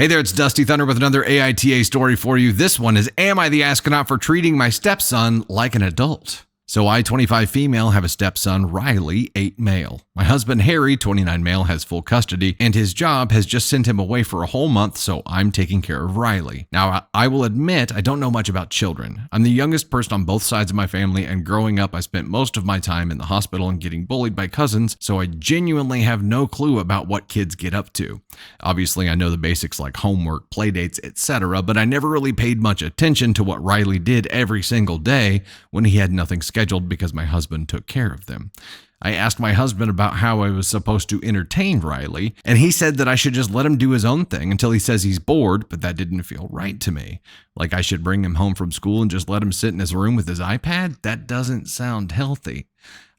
Hey there, it's Dusty Thunder with another AITA story for you. This one is, am I the astronaut for treating my stepson like an adult? So I, 25 female, have a stepson, Riley, 8 male. My husband, Harry, 29 male, has full custody, and his job has just sent him away for a whole month, so I'm taking care of Riley. Now, I will admit I don't know much about children. I'm the youngest person on both sides of my family, and growing up, I spent most of my time in the hospital and getting bullied by cousins, so I genuinely have no clue about what kids get up to. Obviously, I know the basics like homework, playdates, etc., but I never really paid much attention to what Riley did every single day when he had nothing scheduled because my husband took care of them. I asked my husband about how I was supposed to entertain Riley, and he said that I should just let him do his own thing until he says he's bored, but that didn't feel right to me. Like I should bring him home from school and just let him sit in his room with his iPad? That doesn't sound healthy.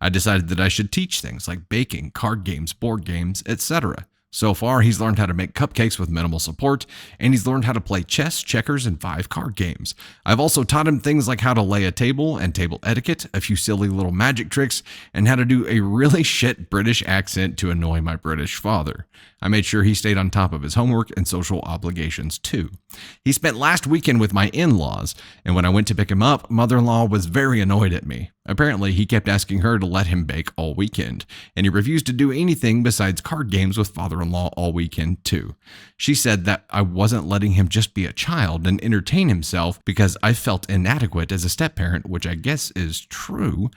I decided that I should teach things like baking, card games, board games, etc. So far, he's learned how to make cupcakes with minimal support, and he's learned how to play chess, checkers, and 5 card games. I've also taught him things like how to lay a table and table etiquette, a few silly little magic tricks, and how to do a really shit British accent to annoy my British father. I made sure he stayed on top of his homework and social obligations too. He spent last weekend with my in-laws, and when I went to pick him up, mother-in-law was very annoyed at me. Apparently, he kept asking her to let him bake all weekend, and he refused to do anything besides card games with father-in-law all weekend too. She said that I wasn't letting him just be a child and entertain himself because I felt inadequate as a step-parent, which I guess is true.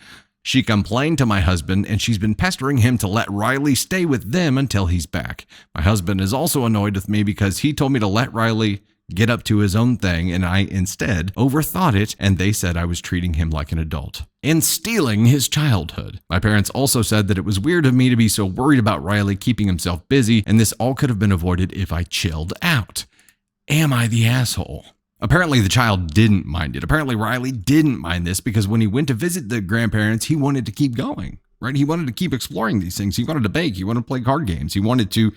She complained to my husband, and she's been pestering him to let Riley stay with them until he's back. My husband is also annoyed with me because he told me to let Riley get up to his own thing, and I instead overthought it, and they said I was treating him like an adult and stealing his childhood. My parents also said that it was weird of me to be so worried about Riley keeping himself busy, and this all could have been avoided if I chilled out. Am I the asshole? Apparently the child didn't mind it. Apparently Riley didn't mind this because when he went to visit the grandparents, he wanted to keep going, right? He wanted to keep exploring these things. He wanted to bake. He wanted to play card games. He wanted to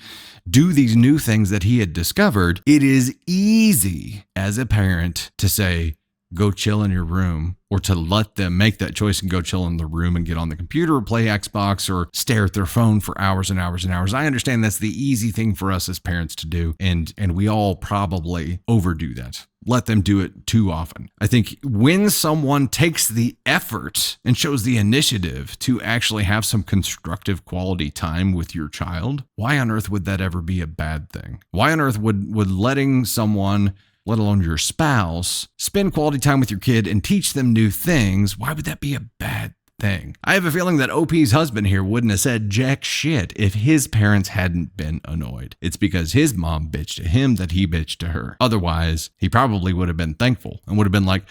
do these new things that he had discovered. It is easy as a parent to say, go chill in your room, or to let them make that choice and go chill in the room and get on the computer or play Xbox or stare at their phone for hours and hours and hours. I understand that's the easy thing for us as parents to do, and we all probably overdo that. Let them do it too often. I think when someone takes the effort and shows the initiative to actually have some constructive quality time with your child, why on earth would that ever be a bad thing? Why on earth would letting someone, let alone your spouse, spend quality time with your kid and teach them new things, why would that be a bad thing? I have a feeling that OP's husband here wouldn't have said jack shit if his parents hadn't been annoyed. It's because his mom bitched to him that he bitched to her. Otherwise, he probably would have been thankful and would have been like,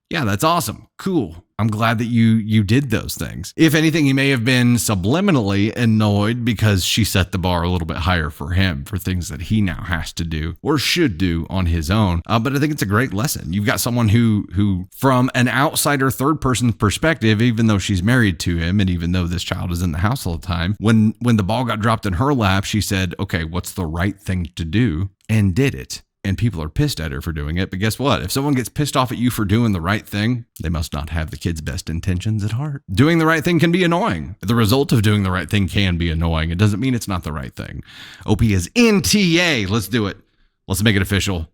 yeah, that's awesome. Cool. I'm glad that you did those things. If anything, he may have been subliminally annoyed because she set the bar a little bit higher for him for things that he now has to do or should do on his own. But I think it's a great lesson. You've got someone who from an outsider third person perspective, even though she's married to him and even though this child is in the house all the time, when the ball got dropped in her lap, she said, okay, what's the right thing to do? And did it. And people are pissed at her for doing it. But guess what? If someone gets pissed off at you for doing the right thing, they must not have the kid's best intentions at heart. Doing the right thing can be annoying. The result of doing the right thing can be annoying. It doesn't mean it's not the right thing. OP is NTA. Let's do it. Let's make it official.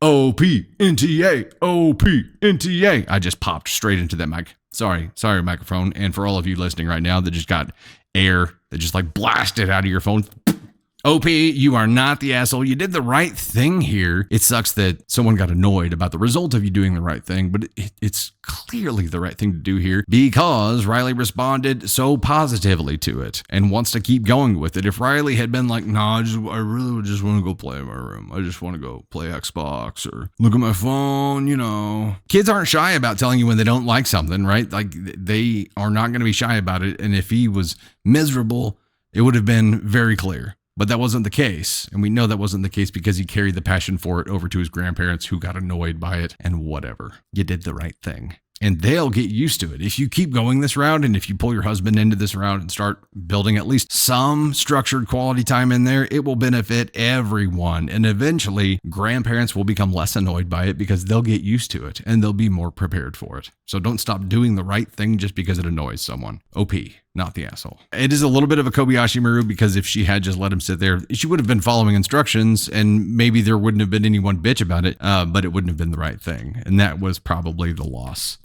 OP, NTA, OP, NTA. I just popped straight into that mic. Sorry, microphone. And for all of you listening right now that just got air that just like blasted out of your phone, OP, you are not the asshole. You did the right thing here. It sucks that someone got annoyed about the result of you doing the right thing, but it's clearly the right thing to do here because Riley responded so positively to it and wants to keep going with it. If Riley had been like, no, I really just want to go play in my room. I just want to go play Xbox or look at my phone, you know. Kids aren't shy about telling you when they don't like something, right? Like they are not going to be shy about it. And if he was miserable, it would have been very clear. But that wasn't the case. And we know that wasn't the case because he carried the passion for it over to his grandparents who got annoyed by it and whatever. You did the right thing. And they'll get used to it. If you keep going this route and if you pull your husband into this route and start building at least some structured quality time in there, it will benefit everyone. And eventually, grandparents will become less annoyed by it because they'll get used to it and they'll be more prepared for it. So don't stop doing the right thing just because it annoys someone. OP. not the asshole. It is a little bit of a Kobayashi Maru because if she had just let him sit there, she would have been following instructions and maybe there wouldn't have been any one bitch about it, but it wouldn't have been the right thing. And that was probably the loss.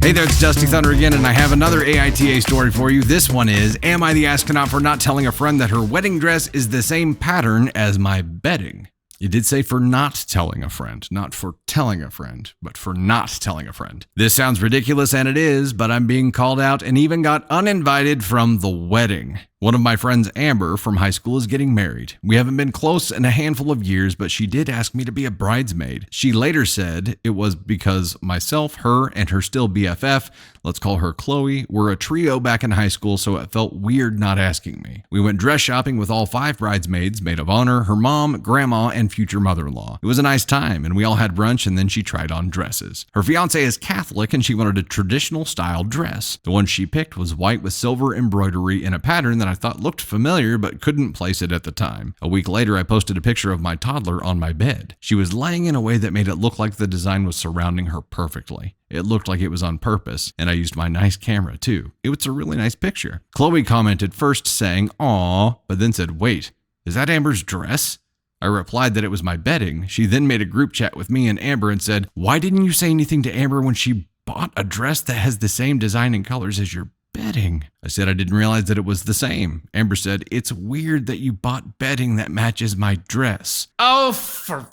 Hey there, it's Dusty Thunder again, and I have another AITA story for you. This one is, am I the astronaut for not telling a friend that her wedding dress is the same pattern as my bedding? It did say for not telling a friend, not for telling a friend, but for not telling a friend. This sounds ridiculous, and it is, but I'm being called out and even got uninvited from the wedding. One of my friends, Amber, from high school is getting married. We haven't been close in a handful of years, but she did ask me to be a bridesmaid. She later said it was because myself, her, and her still BFF, let's call her Chloe, were a trio back in high school, so it felt weird not asking me. We went dress shopping with all 5 bridesmaids, maid of honor, her mom, grandma, and future mother-in-law. It was a nice time, and we all had brunch, and then she tried on dresses. Her fiancé is Catholic, and she wanted a traditional style dress. The one she picked was white with silver embroidery in a pattern that I thought looked familiar but couldn't place it at the time. A week later, I posted a picture of my toddler on my bed. She was laying in a way that made it look like the design was surrounding her perfectly. It looked like it was on purpose, and I used my nice camera too. It was a really nice picture. Chloe commented first saying, "Aw," but then said, "Wait, is that Amber's dress?" I replied that it was my bedding. She then made a group chat with me and Amber and said, "Why didn't you say anything to Amber when she bought a dress that has the same design and colors as your bedding?" I said I didn't realize that it was the same. Amber said, "It's weird that you bought bedding that matches my dress." Oh, for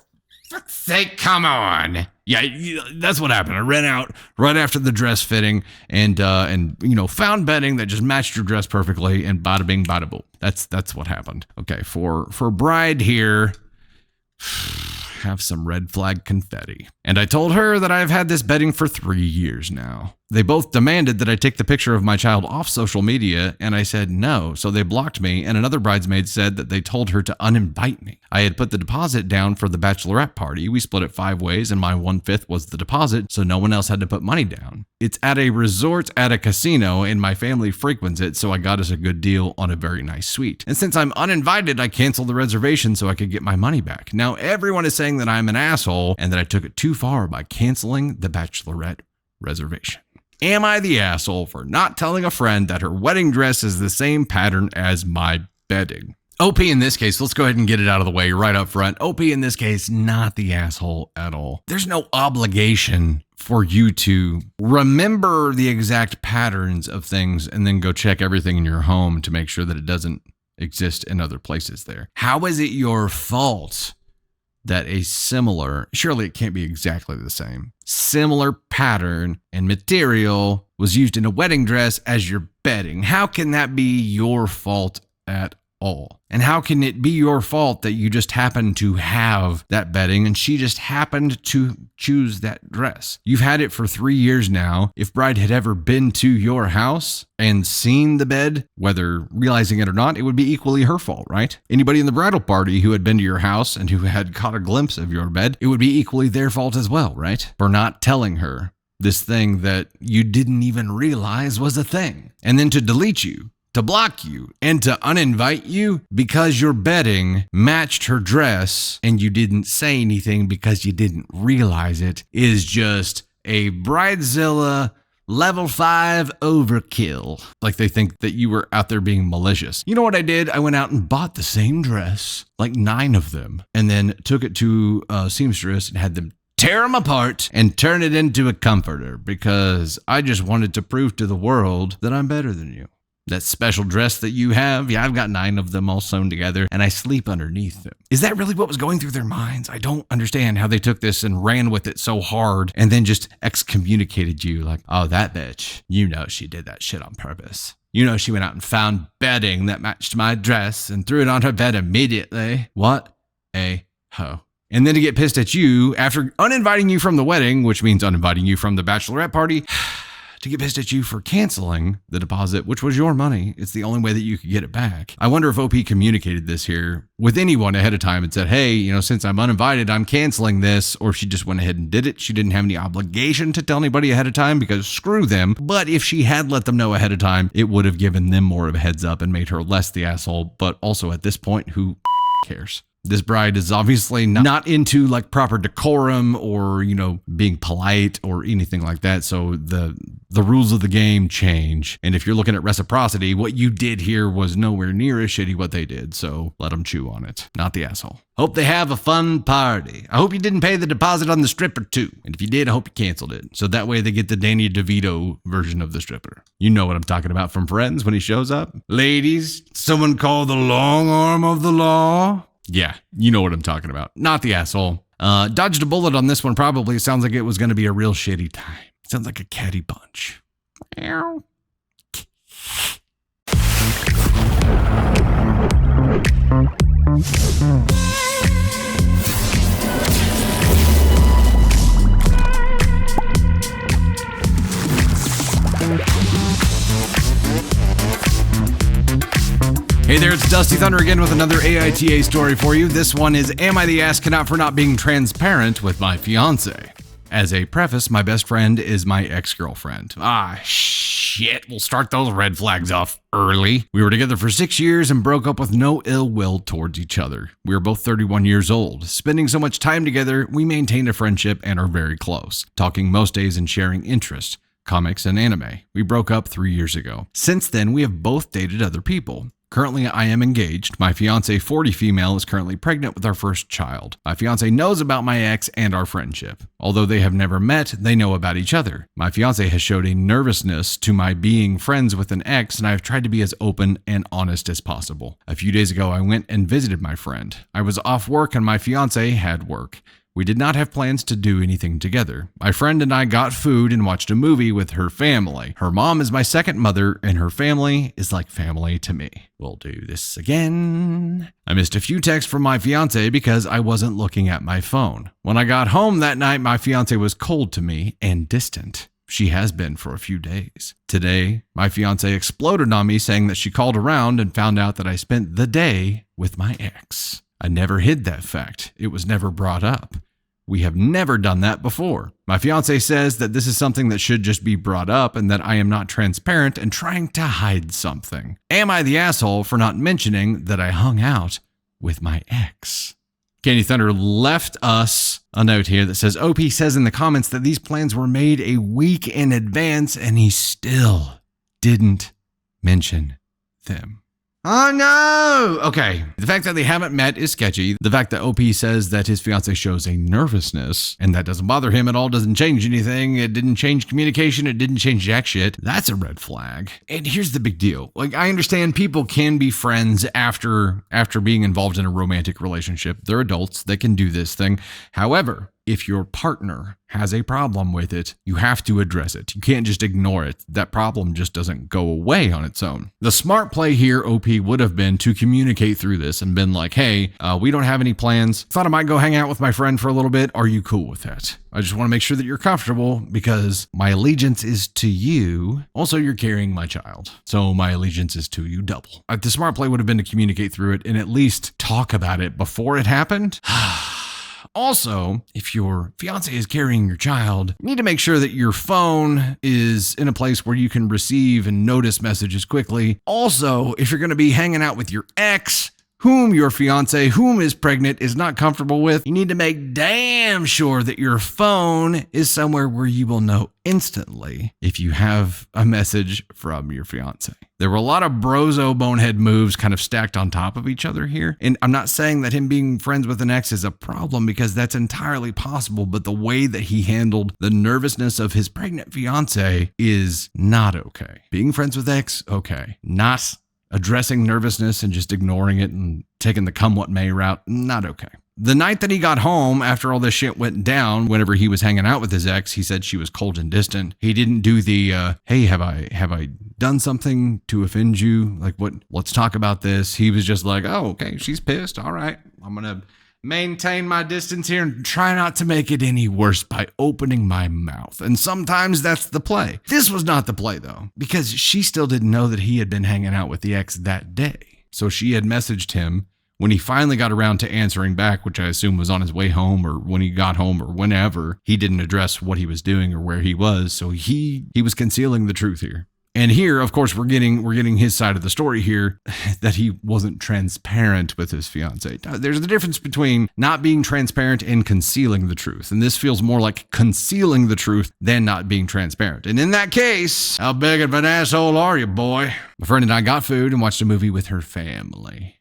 fuck's sake, come on. Yeah, that's what happened. I ran out right after the dress fitting and found bedding that just matched your dress perfectly, and bada bing, bada boom. That's what happened. Okay, for bride here, have some red flag confetti. And I told her that I've had this bedding for 3 years now. They both demanded that I take the picture of my child off social media, and I said no, so they blocked me, and another bridesmaid said that they told her to uninvite me. I had put the deposit down for the bachelorette party. We split it 5 ways, and my 1/5 was the deposit, so no one else had to put money down. It's at a resort at a casino, and my family frequents it, so I got us a good deal on a very nice suite. And since I'm uninvited, I canceled the reservation so I could get my money back. Now everyone is saying that I'm an asshole, and that I took it too far by canceling the bachelorette reservation. Am I the asshole for not telling a friend that her wedding dress is the same pattern as my bedding? OP in this case, let's go ahead and get it out of the way right up front. OP in this case, not the asshole at all. There's no obligation for you to remember the exact patterns of things and then go check everything in your home to make sure that it doesn't exist in other places there. How is it your fault that a similar, surely it can't be exactly the same, similar pattern and material was used in a wedding dress as your bedding? How can that be your fault at all? And how can it be your fault that you just happened to have that bedding and she just happened to choose that dress? You've had it for 3 years now. If bride had ever been to your house and seen the bed, whether realizing it or not, it would be equally her fault, right? Anybody in the bridal party who had been to your house and who had caught a glimpse of your bed, it would be equally their fault as well, right? For not telling her this thing that you didn't even realize was a thing. And then to delete you, to block you, and to uninvite you because your bedding matched her dress and you didn't say anything because you didn't realize it is just a Bridezilla level 5 overkill. Like they think that you were out there being malicious. You know what I did? I went out and bought the same dress, like 9 of them, and then took it to a seamstress and had them tear them apart and turn it into a comforter because I just wanted to prove to the world that I'm better than you. That special dress that you have, yeah, I've got 9 of them all sewn together and I sleep underneath them. Is that really what was going through their minds? I don't understand how they took this and ran with it so hard and then just excommunicated you like, oh, that bitch, you know she did that shit on purpose. You know she went out and found bedding that matched my dress and threw it on her bed immediately. What a hoe. And then to get pissed at you after uninviting you from the wedding, which means uninviting you from the bachelorette party, to get pissed at you for canceling the deposit, which was your money. It's the only way that you could get it back. I wonder if OP communicated this here with anyone ahead of time and said, hey, since I'm uninvited, I'm canceling this, or she just went ahead and did it. She didn't have any obligation to tell anybody ahead of time because screw them. But if she had let them know ahead of time, it would have given them more of a heads up and made her less the asshole. But also at this point, who cares? This bride is obviously not into like proper decorum or, being polite or anything like that. So the rules of the game change. And if you're looking at reciprocity, what you did here was nowhere near as shitty what they did. So let them chew on it, not the asshole. Hope they have a fun party. I hope you didn't pay the deposit on the stripper too. And if you did, I hope you canceled it. So that way they get the Danny DeVito version of the stripper. You know what I'm talking about from Friends when he shows up. Ladies, someone call the long arm of the law. Yeah, you know what I'm talking about. Not the asshole. Dodged a bullet on this one probably. Sounds like it was going to be a real shitty time. Sounds like a catty bunch. Meow. Hey there, it's Dusty Thunder again with another AITA story for you. This one is, am I the astronaut for not being transparent with my fiancé? As a preface, my best friend is my ex-girlfriend. Shit, we'll start those red flags off early. We were together for 6 years and broke up with no ill will towards each other. We were both 31 years old. Spending so much time together, we maintained a friendship and are very close, talking most days and sharing interests, comics and anime. We broke up 3 years ago. Since then, we have both dated other people. Currently, I am engaged. My fiancé, 40 female, is currently pregnant with our first child. My fiancé knows about my ex and our friendship. Although they have never met, they know about each other. My fiancé has showed a nervousness to my being friends with an ex, and I have tried to be as open and honest as possible. A few days ago, I went and visited my friend. I was off work and my fiancé had work. We did not have plans to do anything together. My friend and I got food and watched a movie with her family. Her mom is my second mother, and her family is like family to me. We'll do this again. I missed a few texts from my fiancé because I wasn't looking at my phone. When I got home that night, my fiancé was cold to me and distant. She has been for a few days. Today, my fiancé exploded on me saying that she called around and found out that I spent the day with my ex. I never hid that fact. It was never brought up. We have never done that before. My fiancé says that this is something that should just be brought up and that I am not transparent and trying to hide something. Am I the asshole for not mentioning that I hung out with my ex? Candy Thunder left us a note here that says, OP says in the comments that these plans were made a week in advance and he still didn't mention them. Oh no! Okay, the fact that they haven't met is sketchy. The fact that OP says that his fiancé shows a nervousness and that doesn't bother him at all, doesn't change anything. It didn't change communication. It didn't change jack shit. That's a red flag. And here's the big deal. Like, I understand people can be friends after being involved in a romantic relationship. They're adults. They can do this thing. However, if your partner has a problem with it, you have to address it. You can't just ignore it. That problem just doesn't go away on its own. The smart play here, OP, would have been to communicate through this and been like, hey, we don't have any plans. Thought I might go hang out with my friend for a little bit. Are you cool with that? I just want to make sure that you're comfortable because my allegiance is to you. Also, you're carrying my child. So my allegiance is to you double. The smart play would have been to communicate through it and at least talk about it before it happened. Also, if your fiancé is carrying your child, you need to make sure that your phone is in a place where you can receive and notice messages quickly. Also, if you're going to be hanging out with your ex, whom your fiancé, whom is pregnant, is not comfortable with, you need to make damn sure that your phone is somewhere where you will know instantly if you have a message from your fiancé. There were a lot of brozo bonehead moves kind of stacked on top of each other here. And I'm not saying that him being friends with an ex is a problem because that's entirely possible, but the way that he handled the nervousness of his pregnant fiancé is not okay. Being friends with ex, okay. Not addressing nervousness and just ignoring it and taking the come what may route, not okay. The night that he got home after all this shit went down, whenever he was hanging out with his ex, he said she was cold and distant. He didn't do the, hey, have I done something to offend you? Like what, let's talk about this. He was just like, oh, okay, she's pissed. All right, I'm going to maintain my distance here and try not to make it any worse by opening my mouth. And sometimes that's the play. This was not the play, though, because she still didn't know that he had been hanging out with the ex that day. So she had messaged him when he finally got around to answering back, which I assume was on his way home or when he got home or whenever. He didn't address what he was doing or where he was, so he was concealing the truth here. And here, of course, we're getting his side of the story here, that he wasn't transparent with his fiancée. There's a difference between not being transparent and concealing the truth. And this feels more like concealing the truth than not being transparent. And in that case, how big of an asshole are you, boy? My friend and I got food and watched a movie with her family.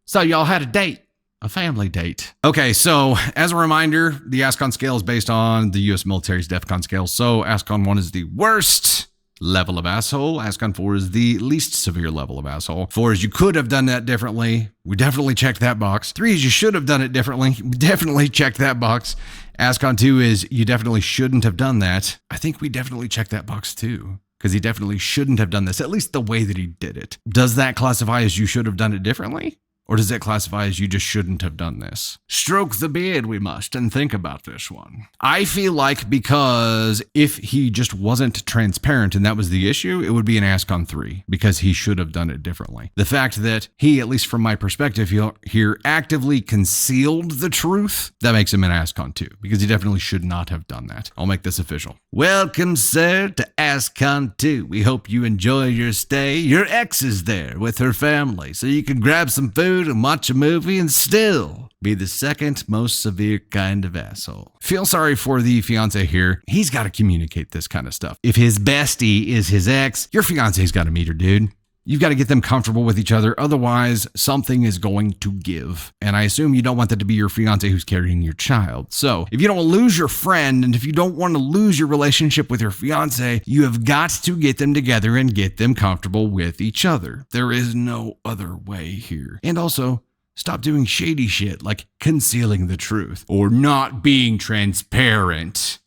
So y'all had a date. A family date. Okay, so as a reminder, the ascon scale is based on the U.S. military's DEFCON scale. So ascon 1 is the worst level of asshole. Ascon 4 is the least severe level of asshole. 4 is you could have done that differently. We definitely checked that box. 3 is you should have done it differently. We definitely checked that box. Ascon 2 is you definitely shouldn't have done that. I think we definitely checked that box too, because he definitely shouldn't have done this, at least the way that he did it. Does that classify as you should have done it differently? Or does that classify as you just shouldn't have done this? Stroke the beard we must and think about this one. I feel like because if he just wasn't transparent and that was the issue, it would be an ascon 3 because he should have done it differently. The fact that he, at least from my perspective here, actively concealed the truth, that makes him an ascon 2 because he definitely should not have done that. I'll make this official. Welcome, sir, to ascon 2. We hope you enjoy your stay. Your ex is there with her family, so you can grab some food and watch a movie and still be the second most severe kind of asshole. Feel sorry for the fiancé here. He's got to communicate this kind of stuff. If his bestie is his ex, your fiancé's got to meet her, dude. You've got to get them comfortable with each other. Otherwise, something is going to give. And I assume you don't want that to be your fiancé who's carrying your child. So if you don't want to lose your friend and if you don't want to lose your relationship with your fiancé, you have got to get them together and get them comfortable with each other. There is no other way here. And also, stop doing shady shit like concealing the truth or not being transparent.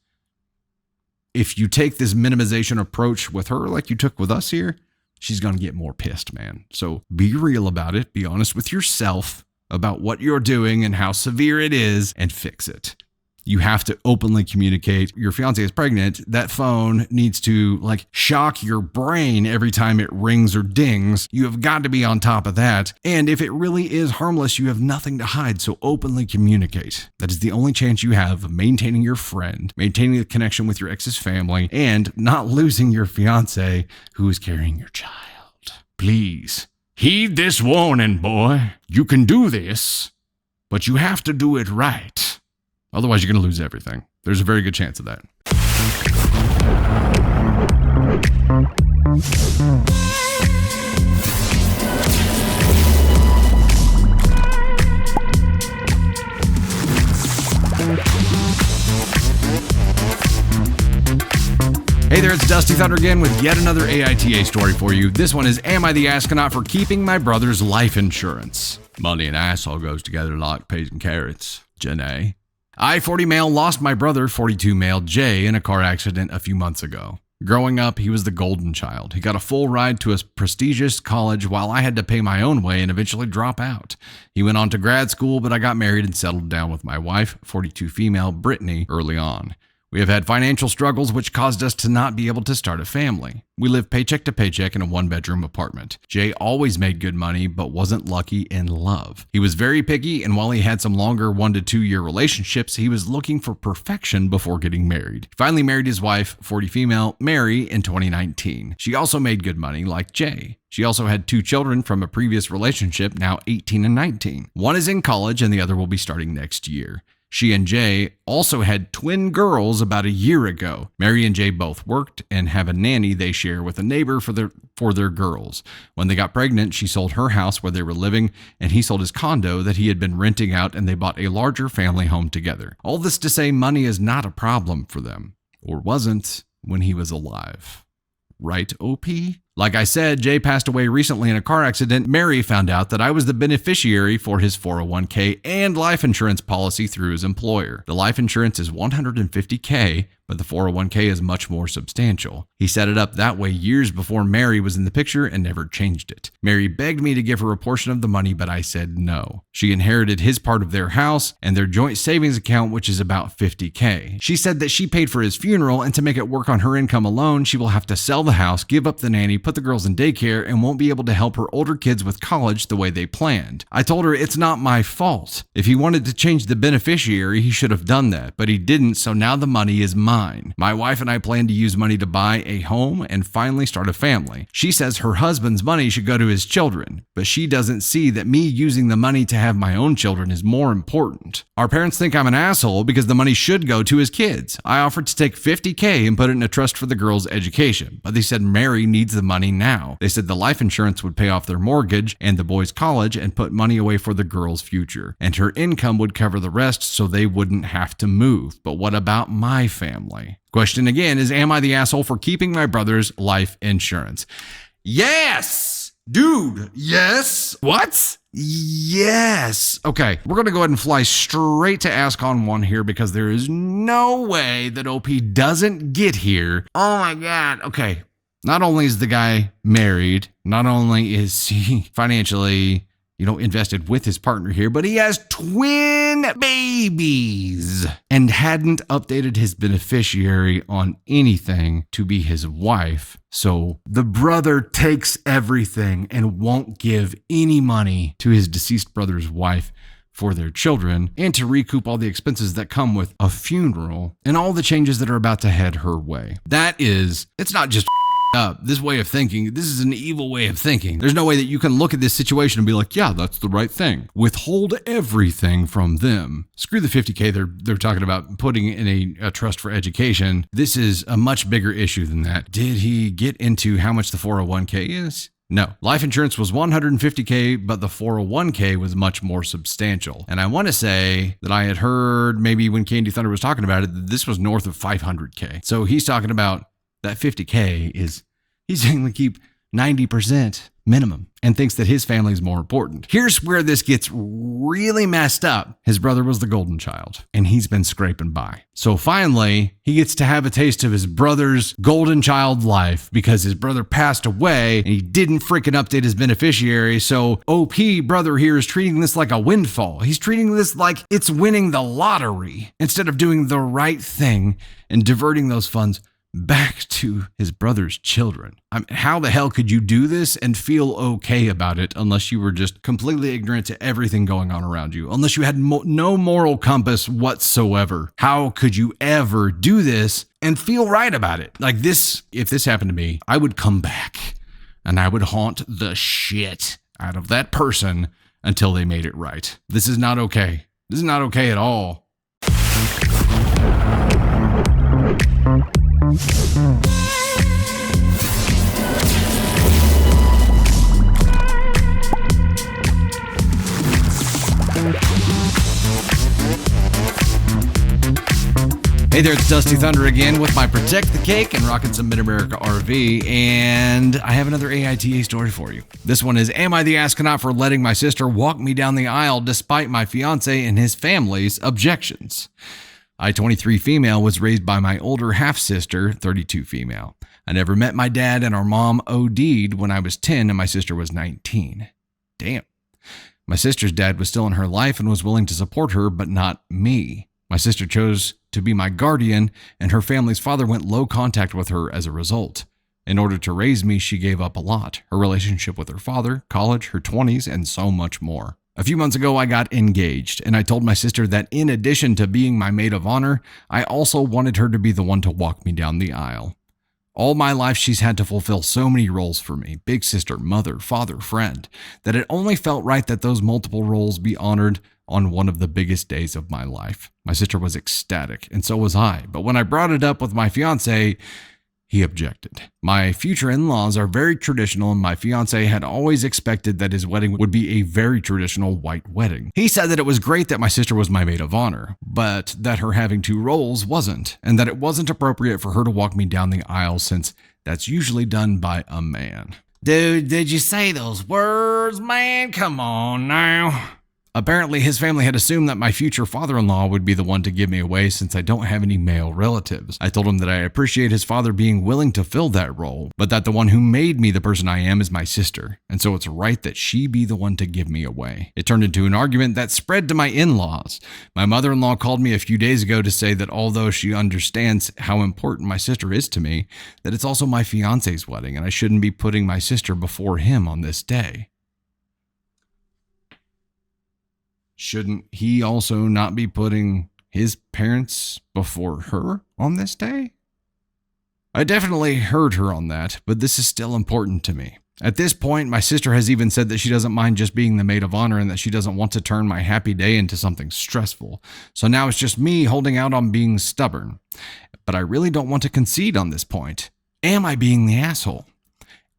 If you take this minimization approach with her like you took with us here, she's going to get more pissed, man. So be real about it. Be honest with yourself about what you're doing and how severe it is and fix it. You have to openly communicate. Your fiancé is pregnant. That phone needs to shock your brain every time it rings or dings. You have got to be on top of that. And if it really is harmless, you have nothing to hide. So openly communicate. That is the only chance you have of maintaining your friend, maintaining the connection with your ex's family, and not losing your fiancé who is carrying your child. Please heed this warning, boy. You can do this, but you have to do it right. Otherwise, you're going to lose everything. There's a very good chance of that. Hey there, it's Dusty Thunder again with yet another AITA story for you. This one is, am I the astronaut for keeping my brother's life insurance? Money and asshole goes together like peas and carrots. Janae. I, 40 male, lost my brother, 42 male, Jay, in a car accident a few months ago. Growing up, he was the golden child. He got a full ride to a prestigious college while I had to pay my own way and eventually drop out. He went on to grad school, but I got married and settled down with my wife, 42 female, Brittany, early on. We have had financial struggles which caused us to not be able to start a family. We live paycheck to paycheck in a one-bedroom apartment. Jay always made good money but wasn't lucky in love. He was very picky, and while he had some longer 1 to 2 year relationships, he was looking for perfection before getting married. He finally married his wife, 40 female, Mary, in 2019. She also made good money like Jay. She also had 2 children from a previous relationship, now 18 and 19. One is in college and the other will be starting next year. She and Jay also had twin girls about a year ago. Mary and Jay both worked and have a nanny they share with a neighbor for their girls. When they got pregnant, she sold her house where they were living, and he sold his condo that he had been renting out, and they bought a larger family home together. All this to say, money is not a problem for them, or wasn't when he was alive. Right, OP? Like I said, Jay passed away recently in a car accident. Mary found out that I was the beneficiary for his 401k and life insurance policy through his employer. The life insurance is $150k, but the 401k is much more substantial. He set it up that way years before Mary was in the picture and never changed it. Mary begged me to give her a portion of the money, but I said no. She inherited his part of their house and their joint savings account, which is about $50k. She said that she paid for his funeral, and to make it work on her income alone, she will have to sell the house, give up the nanny, put the girls in daycare, and won't be able to help her older kids with college the way they planned. I told her it's not my fault. If he wanted to change the beneficiary, he should have done that, but he didn't, so now the money is mine. My wife and I plan to use money to buy a home and finally start a family. She says her husband's money should go to his children, but she doesn't see that me using the money to have my own children is more important. Our parents think I'm an asshole because the money should go to his kids. I offered to take $50k and put it in a trust for the girls' education, but they said Mary needs the money now. They said the life insurance would pay off their mortgage and the boys' college and put money away for the girls' future, and her income would cover the rest so they wouldn't have to move. But what about my family? Question again is, am I the asshole for keeping my brother's life insurance? Yes! Dude, yes! What? Yes. Okay, we're going to go ahead and fly straight to ascon 1 here because there is no way that OP doesn't get here. Oh my God. Okay, not only is the guy married, not only is he financially invested with his partner here, but he has twin babies and hadn't updated his beneficiary on anything to be his wife. So the brother takes everything and won't give any money to his deceased brother's wife for their children and to recoup all the expenses that come with a funeral and all the changes that are about to head her way. It's not just up. This way of thinking, this is an evil way of thinking. There's no way that you can look at this situation and be like, yeah, that's the right thing. Withhold everything from them. Screw the $50k they're talking about putting in a trust for education. This is a much bigger issue than that. Did he get into how much the 401k is? No. Life insurance was $150k, but the 401k was much more substantial. And I want to say that I had heard maybe when Candy Thunder was talking about it, this was north of 500k. So he's talking about that 50k he's saying to keep 90% minimum and thinks that his family is more important. Here's where this gets really messed up. His brother was the golden child and he's been scraping by. So finally, he gets to have a taste of his brother's golden child life because his brother passed away and he didn't freaking update his beneficiary. So OP brother here is treating this like a windfall. He's treating this like it's winning the lottery instead of doing the right thing and diverting those funds back to his brother's children. How the hell could you do this and feel okay about it unless you were just completely ignorant to everything going on around you, unless you had no moral compass whatsoever? How could you ever do this and feel right about it? Like this, if this happened to me, I would come back and I would haunt the shit out of that person until they made it right. This is not okay. This is not okay at all. Hey there, it's Dusty Thunder again with my Protect the Cake and rocking some Mid-America RV, and I have another AITA story for you. This one is, am I the astronaut for letting my sister walk me down the aisle despite my fiancé and his family's objections? I, 23 female, was raised by my older half-sister, 32 female. I never met my dad, and our mom OD'd when I was 10 and my sister was 19. Damn. My sister's dad was still in her life and was willing to support her, but not me. My sister chose to be my guardian, and her family's father went low contact with her as a result. In order to raise me, she gave up a lot. Her relationship with her father, college, her 20s, and so much more. A few months ago, I got engaged, and I told my sister that in addition to being my maid of honor, I also wanted her to be the one to walk me down the aisle. All my life, she's had to fulfill so many roles for me, big sister, mother, father, friend, that it only felt right that those multiple roles be honored on one of the biggest days of my life. My sister was ecstatic, and so was I, but when I brought it up with my fiancé, he objected. My future in-laws are very traditional, and my fiancé had always expected that his wedding would be a very traditional white wedding. He said that it was great that my sister was my maid of honor, but that her having two roles wasn't, and that it wasn't appropriate for her to walk me down the aisle since That's usually done by a man. Dude, did you say those words, man? Come on now. Apparently, his family had assumed that my future father-in-law would be the one to give me away since I don't have any male relatives. I told him that I appreciate his father being willing to fill that role, but that the one who made me the person I am is my sister, and so it's right that she be the one to give me away. It turned into an argument that spread to my in-laws. My mother-in-law called me a few days ago to say that although she understands how important my sister is to me, that it's also my fiancé's wedding, and I shouldn't be putting my sister before him on this day. Shouldn't he also not be putting his parents before her on this day? I definitely heard her on that, but this is still important to me. At this point, my sister has even said that she doesn't mind just being the maid of honor and that she doesn't want to turn my happy day into something stressful. So now it's just me holding out on being stubborn. But I really don't want to concede on this point. Am I being the asshole?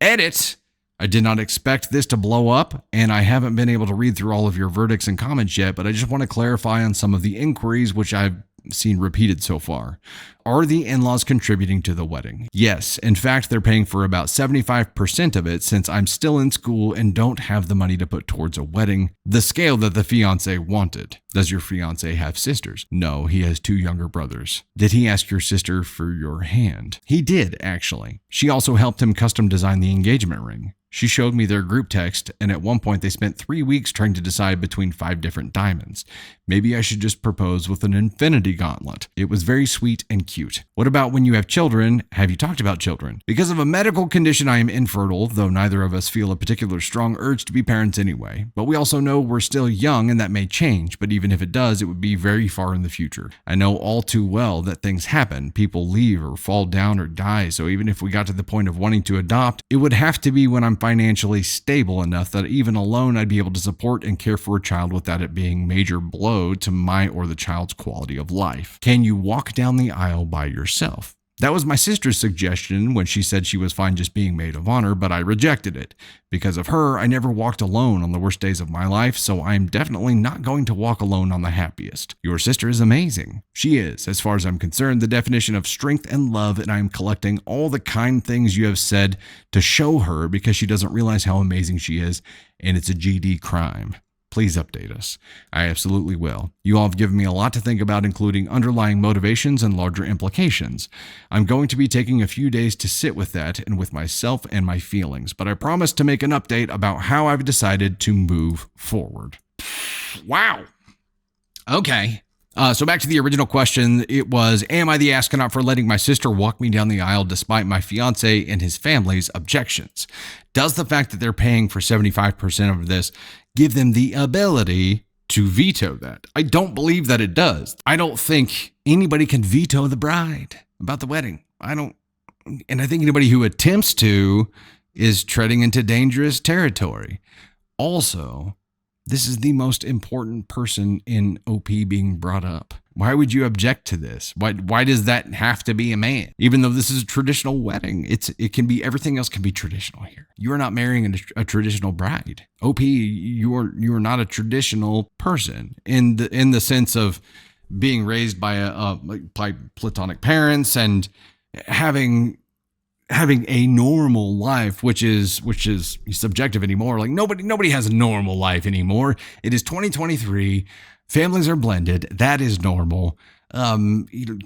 Edit! I did not expect this to blow up, and I haven't been able to read through all of your verdicts and comments yet, but I just want to clarify on some of the inquiries which I've seen repeated so far. Are the in-laws contributing to the wedding? Yes. In fact, they're paying for about 75% of it since I'm still in school and don't have the money to put towards a wedding, the scale that the fiancé wanted. Does your fiancé have sisters? No, he has 2 younger brothers. Did he ask your sister for your hand? He did, actually. She also helped him custom design the engagement ring. She showed me their group text, and at one point they spent 3 weeks trying to decide between 5 different diamonds. Maybe I should just propose with an infinity gauntlet. It was very sweet and cute. What about when you have children? Have you talked about children? Because of a medical condition, I am infertile, though neither of us feel a particular strong urge to be parents anyway. But we also know we're still young and that may change, but even if it does, it would be very far in the future. I know all too well that things happen. People leave or fall down or die, so even if we got to the point of wanting to adopt, it would have to be when I'm financially stable enough that even alone I'd be able to support and care for a child without it being a major blow to my or the child's quality of life. Can you walk down the aisle by yourself? That was my sister's suggestion when she said she was fine just being maid of honor, but I rejected it. Because of her, I never walked alone on the worst days of my life, so I'm definitely not going to walk alone on the happiest. Your sister is amazing. She is, as far as I'm concerned, the definition of strength and love, and I'm collecting all the kind things you have said to show her because she doesn't realize how amazing she is, and it's a GD crime. Please update us. I absolutely will. You all have given me a lot to think about, including underlying motivations and larger implications. I'm going to be taking a few days to sit with that and with myself and my feelings, but I promise to make an update about how I've decided to move forward. Wow. Okay. So back to the original question. It was, am I the astronaut for letting my sister walk me down the aisle despite my fiance and his family's objections? Does the fact that they're paying for 75% of this give them the ability to veto that? I don't believe that it does. I don't think anybody can veto the bride about the wedding. And I think anybody who attempts to is treading into dangerous territory. Also, this is the most important person in OP being brought up. Why would you object to this? Why does that have to be a man? Even though this is a traditional wedding, it can be, everything else can be traditional here. You are not marrying a traditional bride. OP, you are not a traditional person in the sense of being raised by by platonic parents and having a normal life, which is subjective anymore. Like nobody has a normal life anymore. It is 2023. Families are blended. That is normal.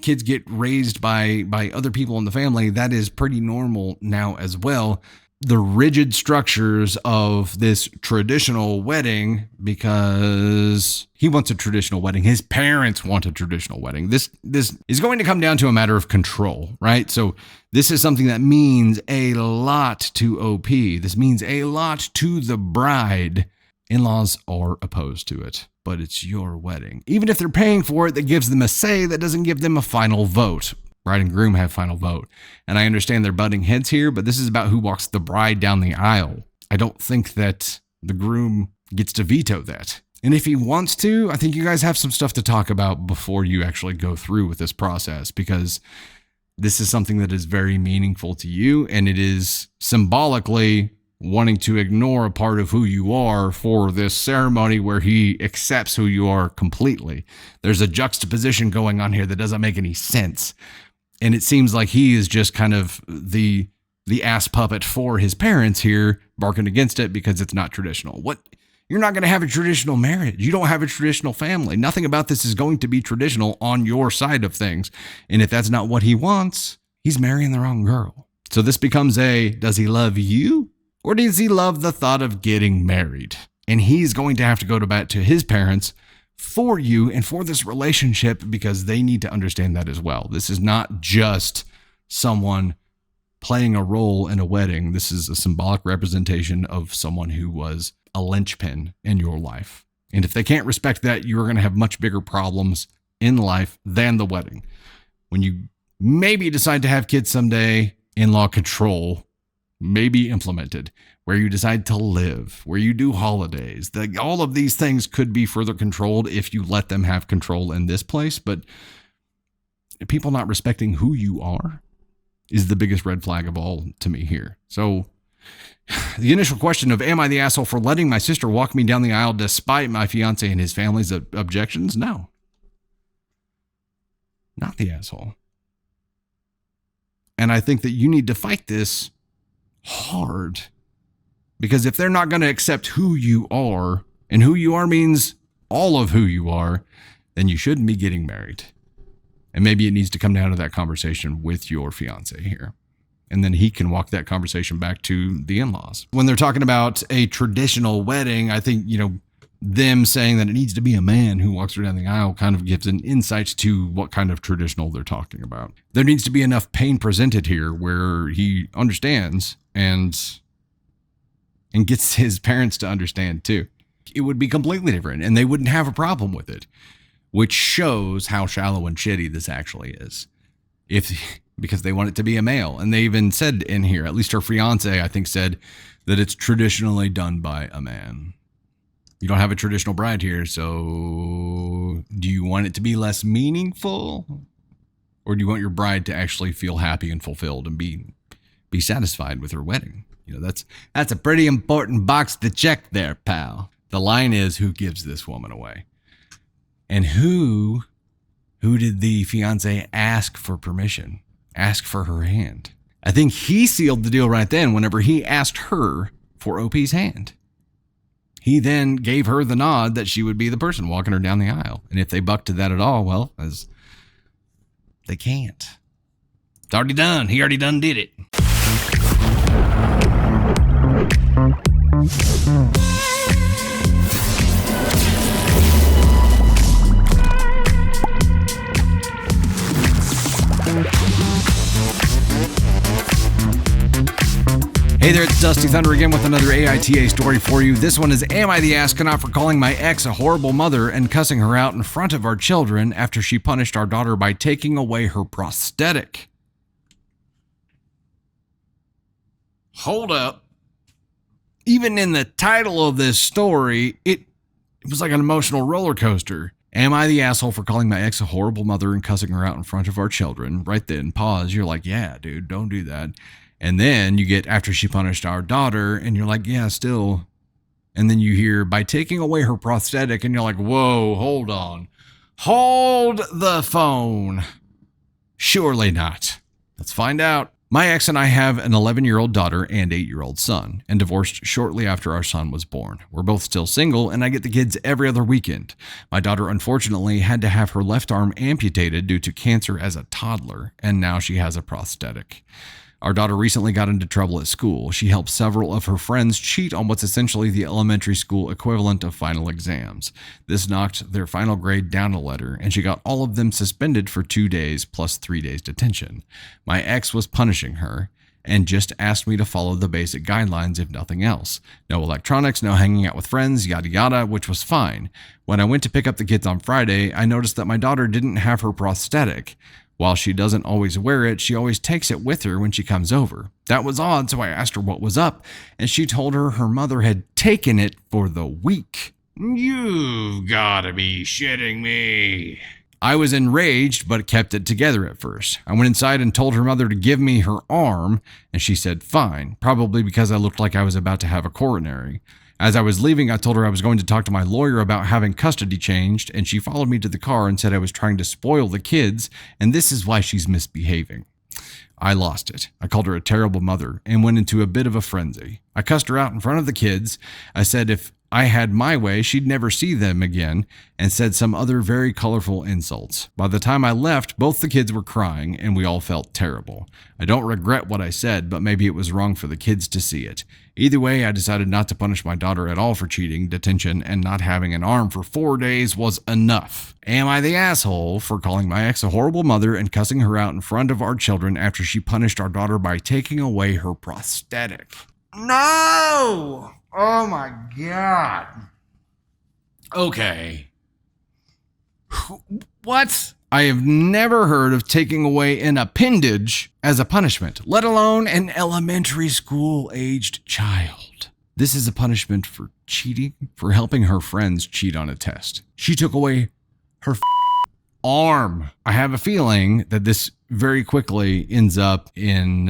Kids get raised by other people in the family. That is pretty normal now as well. The rigid structures of this traditional wedding, because he wants a traditional wedding. His parents want a traditional wedding. This is going to come down to a matter of control, right? So this is something that means a lot to OP. This means a lot to the bride. In-laws are opposed to it, but it's your wedding. Even if they're paying for it, that gives them a say, that doesn't give them a final vote. Bride and groom have final vote. And I understand they're butting heads here, but this is about who walks the bride down the aisle. I don't think that the groom gets to veto that. And if he wants to, I think you guys have some stuff to talk about before you actually go through with this process, because this is something that is very meaningful to you, and it is symbolically wanting to ignore a part of who you are for this ceremony where he accepts who you are completely. There's a juxtaposition going on here that doesn't make any sense. And it seems like he is just kind of the the ass puppet for his parents here, barking against it because it's not traditional. What? You're not going to have a traditional marriage. You don't have a traditional family. Nothing about this is going to be traditional on your side of things. And if that's not what he wants, he's marrying the wrong girl. So this becomes does he love you? Or does he love the thought of getting married? And he's going to have to go to bat to his parents for you and for this relationship because they need to understand that as well. This is not just someone playing a role in a wedding. This is a symbolic representation of someone who was a linchpin in your life. And if they can't respect that, you're going to have much bigger problems in life than the wedding. When you maybe decide to have kids someday, in-law control may be implemented, where you decide to live, where you do holidays. All of these things could be further controlled if you let them have control in this place. But people not respecting who you are is the biggest red flag of all to me here. So the initial question of, am I the asshole for letting my sister walk me down the aisle despite my fiance and his family's objections? No. Not the asshole. And I think that you need to fight this hard. Because if they're not going to accept who you are, and who you are means all of who you are, then you shouldn't be getting married. And maybe it needs to come down to that conversation with your fiance here. And then he can walk that conversation back to the in-laws. When they're talking about a traditional wedding, I think, them saying that it needs to be a man who walks her down the aisle kind of gives an insight to what kind of traditional they're talking about. There needs to be enough pain presented here where he understands and gets his parents to understand too. It would be completely different and they wouldn't have a problem with it, which shows how shallow and shitty this actually is. Because they want it to be a male. And they even said in here, at least her fiance, I think, said that it's traditionally done by a man. You don't have a traditional bride here, so do you want it to be less meaningful? Or do you want your bride to actually feel happy and fulfilled and be satisfied with her wedding? That's a pretty important box to check there, pal. The line is, who gives this woman away? And who did the fiance ask for permission? Ask for her hand? I think he sealed the deal right then whenever he asked her for OP's hand. He then gave her the nod that she would be the person walking her down the aisle. And if they buck to that at all, well, they can't. It's already done. He already done did it. Hey there, it's Dusty Thunder again with another AITA story for you. This one is, am I the astronaut for calling my ex a horrible mother and cussing her out in front of our children after she punished our daughter by taking away her prosthetic? Hold up. Even in the title of this story, it was like an emotional roller coaster. Am I the asshole for calling my ex a horrible mother and cussing her out in front of our children? Right then, pause. You're like, yeah, dude, don't do that. And then you get, after she punished our daughter, and you're like, yeah, still. And then you hear, by taking away her prosthetic, and you're like, whoa, hold on. Hold the phone. Surely not. Let's find out. My ex and I have an 11-year-old daughter and 8-year-old son, and divorced shortly after our son was born. We're both still single, and I get the kids every other weekend. My daughter, unfortunately, had to have her left arm amputated due to cancer as a toddler, and now she has a prosthetic. Our daughter recently got into trouble at school. She helped several of her friends cheat on what's essentially the elementary school equivalent of final exams. This knocked their final grade down a letter, and she got all of them suspended for 2 days plus 3 days detention. My ex was punishing her and just asked me to follow the basic guidelines if nothing else. No electronics, no hanging out with friends, yada yada, which was fine. When I went to pick up the kids on Friday, I noticed that my daughter didn't have her prosthetic. While she doesn't always wear it, she always takes it with her when she comes over. That was odd, so I asked her what was up, and she told her mother had taken it for the week. You've gotta be shitting me. I was enraged, but kept it together at first. I went inside and told her mother to give me her arm, and she said fine, probably because I looked like I was about to have a coronary. As I was leaving, I told her I was going to talk to my lawyer about having custody changed, and she followed me to the car and said I was trying to spoil the kids, and this is why she's misbehaving. I lost it. I called her a terrible mother and went into a bit of a frenzy. I cussed her out in front of the kids. I said if I had my way, she'd never see them again, and said some other very colorful insults. By the time I left, both the kids were crying, and we all felt terrible. I don't regret what I said, but maybe it was wrong for the kids to see it. Either way, I decided not to punish my daughter at all for cheating, detention, and not having an arm for 4 days was enough. Am I the asshole for calling my ex a horrible mother and cussing her out in front of our children after she punished our daughter by taking away her prosthetic? No! Oh my God. Okay. What? I have never heard of taking away an appendage as a punishment, let alone an elementary school aged child. This is a punishment for cheating, for helping her friends cheat on a test. She took away her arm. I have a feeling that this very quickly ends up in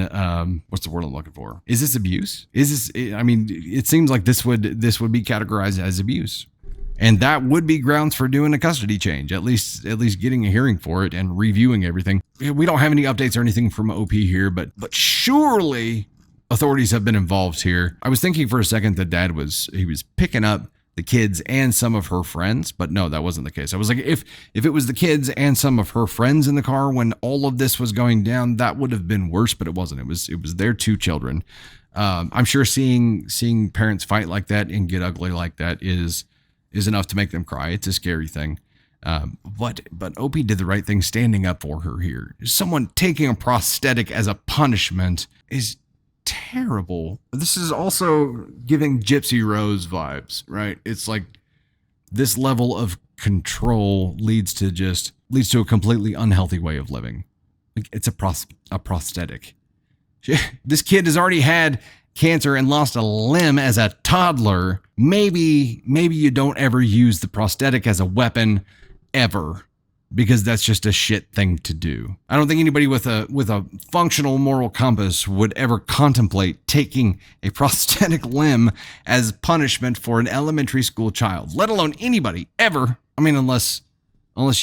what's the word I'm looking for? Is this abuse? Is this? I mean, it seems like this would be categorized as abuse, and that would be grounds for doing a custody change. At least getting a hearing for it and reviewing everything. We don't have any updates or anything from OP here, but surely authorities have been involved here. I was thinking for a second that Dad was picking up the kids and some of her friends, but no, that wasn't the case. I was like, if it was the kids and some of her friends in the car when all of this was going down, that would have been worse, but it wasn't. It was their 2 children. I'm sure seeing parents fight like that and get ugly like that is enough to make them cry. It's a scary thing. But OP did the right thing standing up for her here. Someone taking a prosthetic as a punishment is terrible. This is also giving Gypsy Rose vibes, right? It's like this level of control leads to a completely unhealthy way of living. Like it's a prosthetic. This kid has already had cancer and lost a limb as a toddler. Maybe you don't ever use the prosthetic as a weapon ever, because that's just a shit thing to do. I don't think anybody with a functional moral compass would ever contemplate taking a prosthetic limb as punishment for an elementary school child, let alone anybody ever. I mean, unless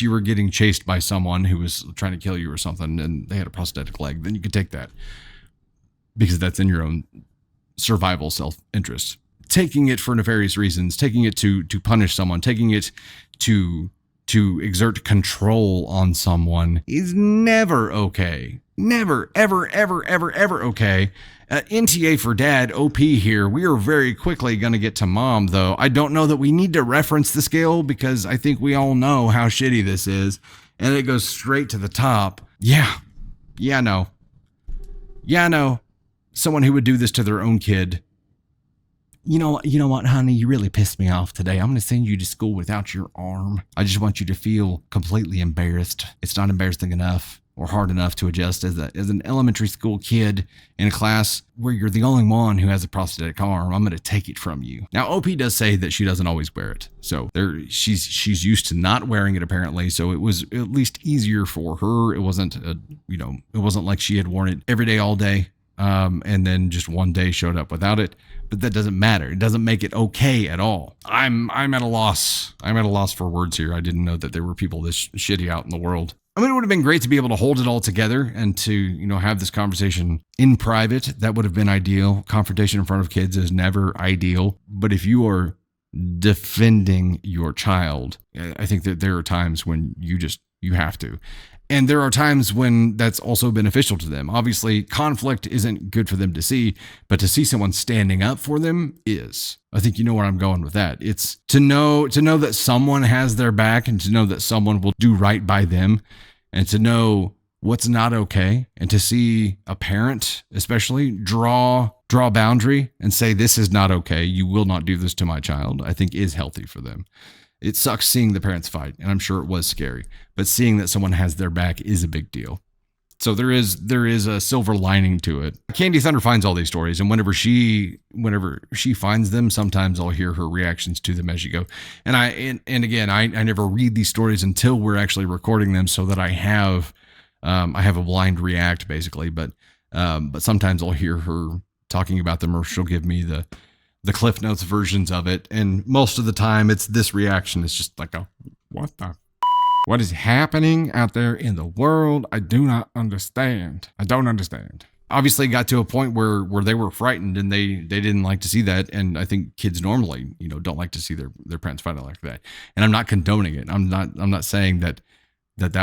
you were getting chased by someone who was trying to kill you or something and they had a prosthetic leg, then you could take that because that's in your own survival self-interest. Taking it for nefarious reasons, taking it to punish someone, taking it to exert control on someone is never okay. Never, ever, ever, ever, ever okay. NTA for Dad, OP here. We are very quickly going to get to Mom, though. I don't know that we need to reference the scale because I think we all know how shitty this is. And it goes straight to the top. Yeah, no. Someone who would do this to their own kid. You know what, honey? You really pissed me off today. I'm going to send you to school without your arm. I just want you to feel completely embarrassed. It's not embarrassing enough or hard enough to adjust as an elementary school kid in a class where you're the only one who has a prosthetic arm. I'm going to take it from you. Now, OP does say that she doesn't always wear it. So she's used to not wearing it apparently. So it was at least easier for her. It wasn't like she had worn it every day, all day. And then just one day showed up without it. But that doesn't matter. It doesn't make it okay at all. I'm at a loss. I'm at a loss for words here. I didn't know that there were people this shitty out in the world. I mean, it would have been great to be able to hold it all together and to, have this conversation in private. That would have been ideal. Confrontation in front of kids is never ideal. But if you are defending your child, I think that there are times when you have to. And there are times when that's also beneficial to them. Obviously, conflict isn't good for them to see, but to see someone standing up for them is. I think you know where I'm going with that. It's to know that someone has their back and to know that someone will do right by them and to know what's not okay and to see a parent especially draw a boundary and say, this is not okay. You will not do this to my child, I think is healthy for them. It sucks seeing the parents fight, and I'm sure it was scary, but seeing that someone has their back is a big deal. So there is a silver lining to it. Candy Thunder finds all these stories, and whenever she finds them, sometimes I'll hear her reactions to them as she go. And again, I never read these stories until we're actually recording them, so that I have a blind react basically. But sometimes I'll hear her talking about them, or she'll give me the Cliff Notes versions of it. And most of the time it's this reaction. It's just like what the What is happening out there in the world? I do not understand. I don't understand. Obviously got to a point where they were frightened and they didn't like to see that. And I think kids normally, don't like to see their parents fight like that. And I'm not condoning it. I'm not saying that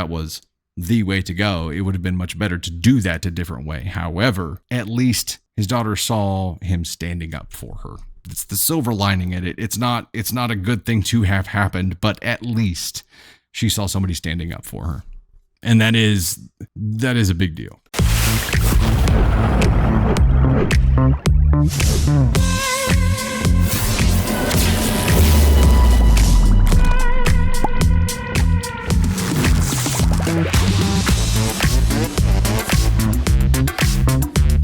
was the way to go. It would have been much better to do that a different way. However, at least his daughter saw him standing up for her. It's the silver lining in it. It's not a good thing to have happened, but at least she saw somebody standing up for her. And that is a big deal.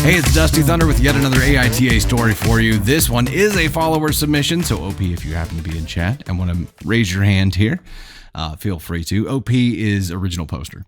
Hey, it's Dusty Thunder with yet another AITA story for you. This one is a follower submission, so OP, if you happen to be in chat and want to raise your hand here, feel free to. OP is original poster.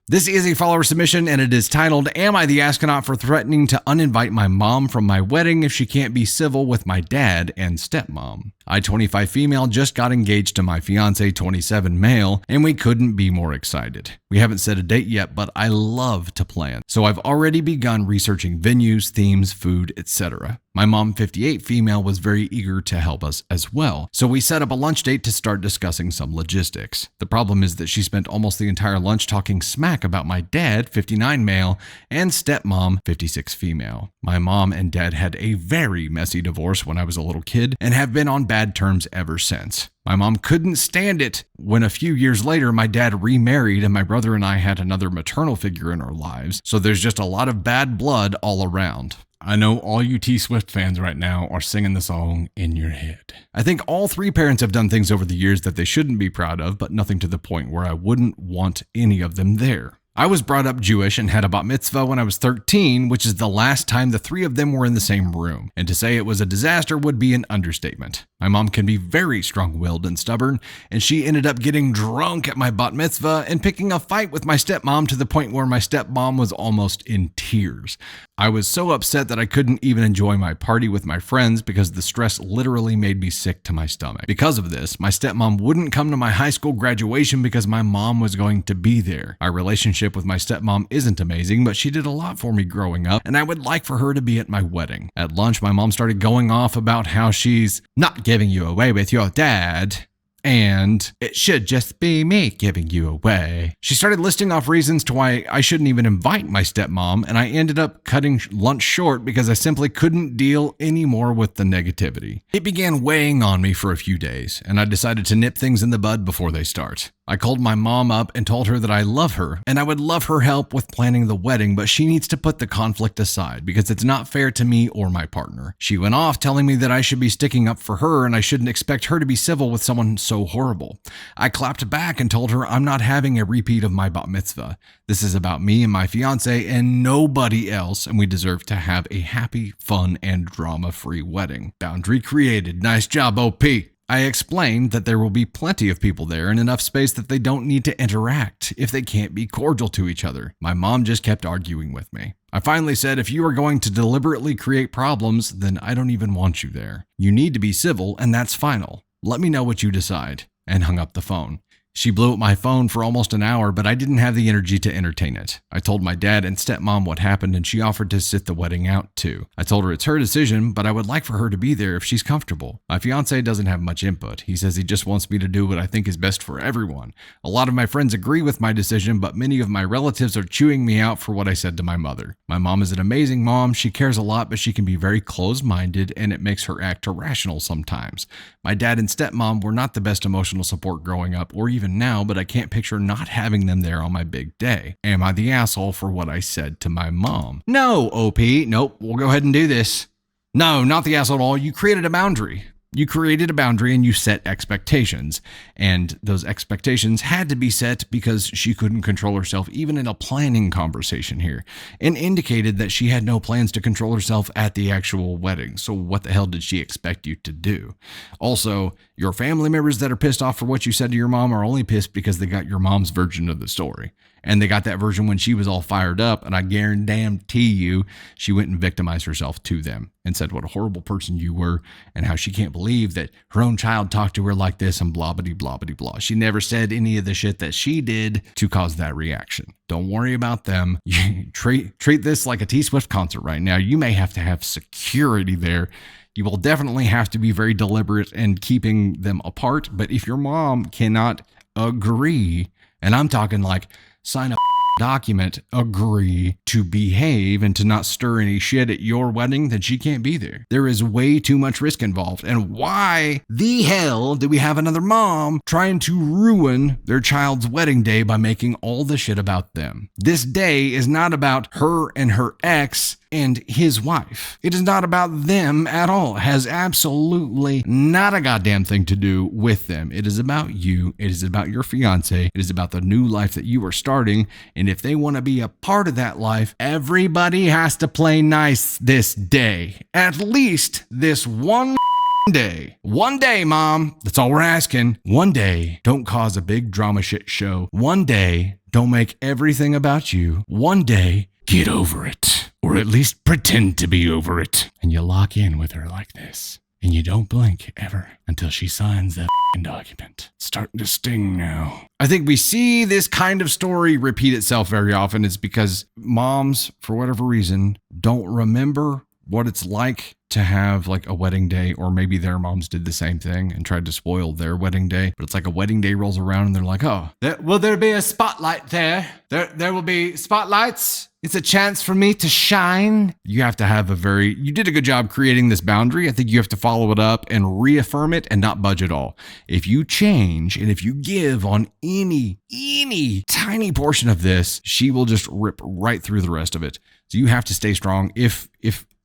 This is a follower submission, and it is titled, Am I the Astronaut for Threatening to Uninvite My Mom from My Wedding if she can't be civil with my dad and stepmom? I, 25 female, just got engaged to my fiancé, 27 male, and we couldn't be more excited. We haven't set a date yet, but I love to plan, so I've already begun researching venues, themes, food, etc. My mom, 58 female, was very eager to help us as well, so we set up a lunch date to start discussing some logistics. The problem is that she spent almost the entire lunch talking smack about my dad, 59 male, and stepmom, 56 female. My mom and dad had a very messy divorce when I was a little kid and have been on bad terms ever since. My mom couldn't stand it when a few years later my dad remarried and my brother and I had another maternal figure in our lives, so there's just a lot of bad blood all around. I know all you T-Swift fans right now are singing the song in your head. I think all three parents have done things over the years that they shouldn't be proud of, but nothing to the point where I wouldn't want any of them there. I was brought up Jewish and had a bat mitzvah when I was 13, which is the last time the three of them were in the same room. And to say it was a disaster would be an understatement. My mom can be very strong-willed and stubborn, and she ended up getting drunk at my bat mitzvah and picking a fight with my stepmom to the point where my stepmom was almost in tears. I was so upset that I couldn't even enjoy my party with my friends because the stress literally made me sick to my stomach. Because of this, my stepmom wouldn't come to my high school graduation because my mom was going to be there. Our relationship with my stepmom isn't amazing, but she did a lot for me growing up, and I would like for her to be at my wedding. At lunch, my mom started going off about how she's not giving you away with your dad, and it should just be me giving you away. She started listing off reasons to why I shouldn't even invite my stepmom, and I ended up cutting lunch short because I simply couldn't deal anymore with the negativity. It began weighing on me for a few days, and I decided to nip things in the bud before they start. I called my mom up and told her that I love her and I would love her help with planning the wedding, but she needs to put the conflict aside because it's not fair to me or my partner. She went off telling me that I should be sticking up for her and I shouldn't expect her to be civil with someone so horrible. I clapped back and told her I'm not having a repeat of my bat mitzvah. This is about me and my fiancé and nobody else, and we deserve to have a happy, fun, and drama-free wedding. Boundary created. Nice job, OP. I explained that there will be plenty of people there and enough space that they don't need to interact if they can't be cordial to each other. My mom just kept arguing with me. I finally said, if you are going to deliberately create problems, then I don't even want you there. You need to be civil, and that's final. Let me know what you decide. And hung up the phone. She blew up my phone for almost an hour, but I didn't have the energy to entertain it. I told my dad and stepmom what happened, and she offered to sit the wedding out too. I told her it's her decision, but I would like for her to be there if she's comfortable. My fiancé doesn't have much input. He says he just wants me to do what I think is best for everyone. A lot of my friends agree with my decision, but many of my relatives are chewing me out for what I said to my mother. My mom is an amazing mom. She cares a lot, but she can be very closed-minded, and it makes her act irrational sometimes. My dad and stepmom were not the best emotional support growing up, or even now, but I can't picture not having them there on my big day. Am I the asshole for what I said to my mom? No, OP. Nope. We'll go ahead and do this. No, not the asshole at all. You created a boundary. You created a boundary and you set expectations. And those expectations had to be set because she couldn't control herself even in a planning conversation here, and indicated that she had no plans to control herself at the actual wedding. So what the hell did she expect you to do? Also, your family members that are pissed off for what you said to your mom are only pissed because they got your mom's version of the story. And they got that version when she was all fired up. And I guarantee you, she went and victimized herself to them and said what a horrible person you were and how she can't believe that her own child talked to her like this and blah, blah, blah, blah, blah. She never said any of the shit that she did to cause that reaction. Don't worry about them. Treat this like a T-Swift concert right now. You may have to have security there. You will definitely have to be very deliberate in keeping them apart. But if your mom cannot agree, and I'm talking like sign a document, agree to behave and to not stir any shit at your wedding, then she can't be there. There is way too much risk involved. And why the hell do we have another mom trying to ruin their child's wedding day by making all the shit about them? This day is not about her and her ex and his wife. It is not about them at all. It has absolutely not a goddamn thing to do with them. It is about you. It is about your fiance. It is about the new life that you are starting. And if they want to be a part of that life, everybody has to play nice this day. At least this one day. One day, Mom. That's all we're asking. One day, don't cause a big drama shit show. One day, don't make everything about you. One day, get over it. Or at least pretend to be over it. And you lock in with her like this. And you don't blink ever until she signs that document. It's starting to sting now. I think we see this kind of story repeat itself very often. It's because moms, for whatever reason, don't remember what it's like to have like a wedding day, or maybe their moms did the same thing and tried to spoil their wedding day. But it's like a wedding day rolls around and they're like, oh, will there be a spotlight there? There will be spotlights. It's a chance for me to shine. You have to have you did a good job creating this boundary. I think you have to follow it up and reaffirm it and not budge at all. If you change and if you give on any tiny portion of this, she will just rip right through the rest of it. So you have to stay strong. If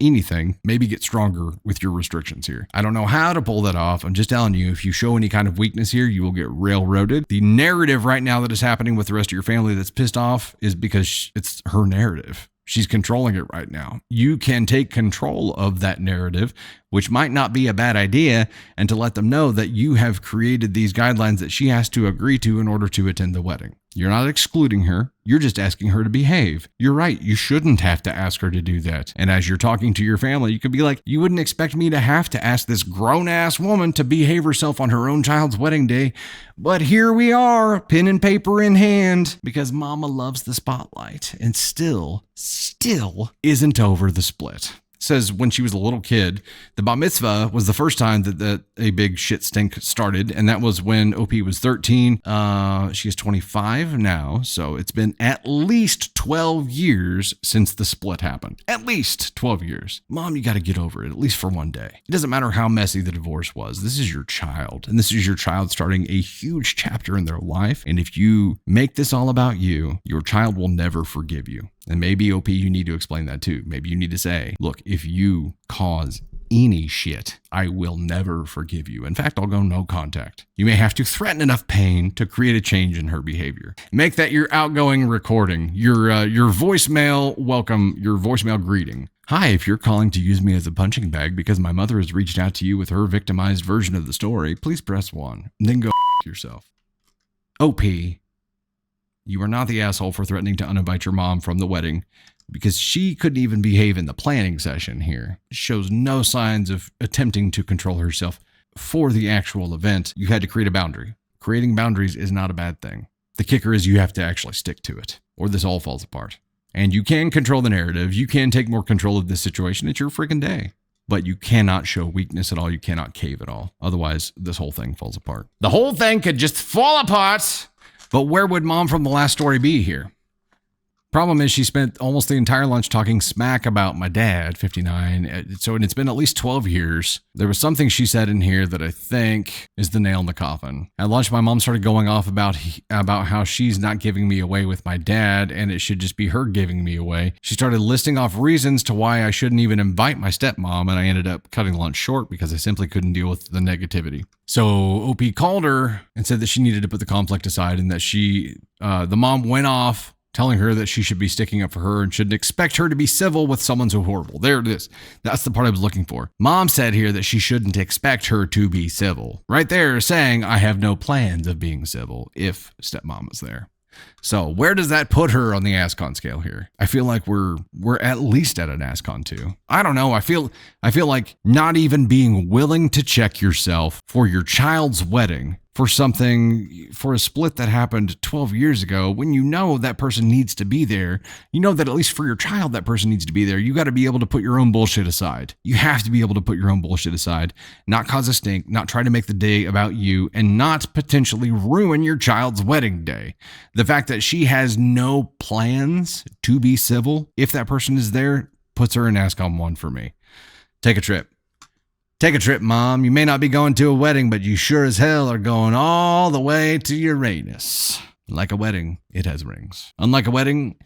anything, maybe get stronger with your restrictions here. I don't know how to pull that off. I'm just telling you, if you show any kind of weakness here, you will get railroaded. The narrative right now that is happening with the rest of your family that's pissed off is because it's her narrative. She's controlling it right now. You can take control of that narrative, which might not be a bad idea, and to let them know that you have created these guidelines that she has to agree to in order to attend the wedding. You're not excluding her. You're just asking her to behave. You're right. You shouldn't have to ask her to do that. And as you're talking to your family, you could be like, you wouldn't expect me to have to ask this grown-ass woman to behave herself on her own child's wedding day. But here we are, pen and paper in hand, because mama loves the spotlight and still isn't over the split. Says when she was a little kid, the bat mitzvah was the first time that a big shit stink started. And that was when OP was 13. She is 25 now. So it's been at least 12 years since the split happened. At least 12 years. Mom, you got to get over it, at least for one day. It doesn't matter how messy the divorce was. This is your child. And this is your child starting a huge chapter in their life. And if you make this all about you, your child will never forgive you. And maybe, OP, you need to explain that too. Maybe you need to say, look, if you cause any shit, I will never forgive you. In fact, I'll go no contact. You may have to threaten enough pain to create a change in her behavior. Make that your outgoing recording, your voicemail welcome, your voicemail greeting. Hi, if you're calling to use me as a punching bag because my mother has reached out to you with her victimized version of the story, please press 1. Then go yourself. OP. You are not the asshole for threatening to uninvite your mom from the wedding because she couldn't even behave in the planning session here. Shows no signs of attempting to control herself for the actual event. You had to create a boundary. Creating boundaries is not a bad thing. The kicker is you have to actually stick to it or this all falls apart. And you can control the narrative. You can take more control of this situation. It's your freaking day. But you cannot show weakness at all. You cannot cave at all. Otherwise, this whole thing falls apart. The whole thing could just fall apart. But where would mom from the last story be here? Problem is she spent almost the entire lunch talking smack about my dad, 59. And it's been at least 12 years. There was something she said in here that I think is the nail in the coffin. At lunch, my mom started going off about how she's not giving me away with my dad and it should just be her giving me away. She started listing off reasons to why I shouldn't even invite my stepmom, and I ended up cutting lunch short because I simply couldn't deal with the negativity. So OP called her and said that she needed to put the conflict aside and that the mom went off telling her that she should be sticking up for her and shouldn't expect her to be civil with someone so horrible. There it is. That's the part I was looking for. Mom said here that she shouldn't expect her to be civil. Right there saying I have no plans of being civil if stepmom is there. So where does that put her on the ascon scale here? I feel like we're at least at an ascon 2. I don't know. I feel like not even being willing to check yourself for your child's wedding for a split that happened 12 years ago, when you know that person needs to be there, you know that at least for your child, that person needs to be there. You got to be able to put your own bullshit aside. You have to be able to put your own bullshit aside, not cause a stink, not try to make the day about you, and not potentially ruin your child's wedding day. The fact that she has no plans to be civil, if that person is there, puts her in ascon 1 for me. Take a trip. Take a trip, Mom. You may not be going to a wedding, but you sure as hell are going all the way to Uranus. Like a wedding, it has rings. Unlike a wedding,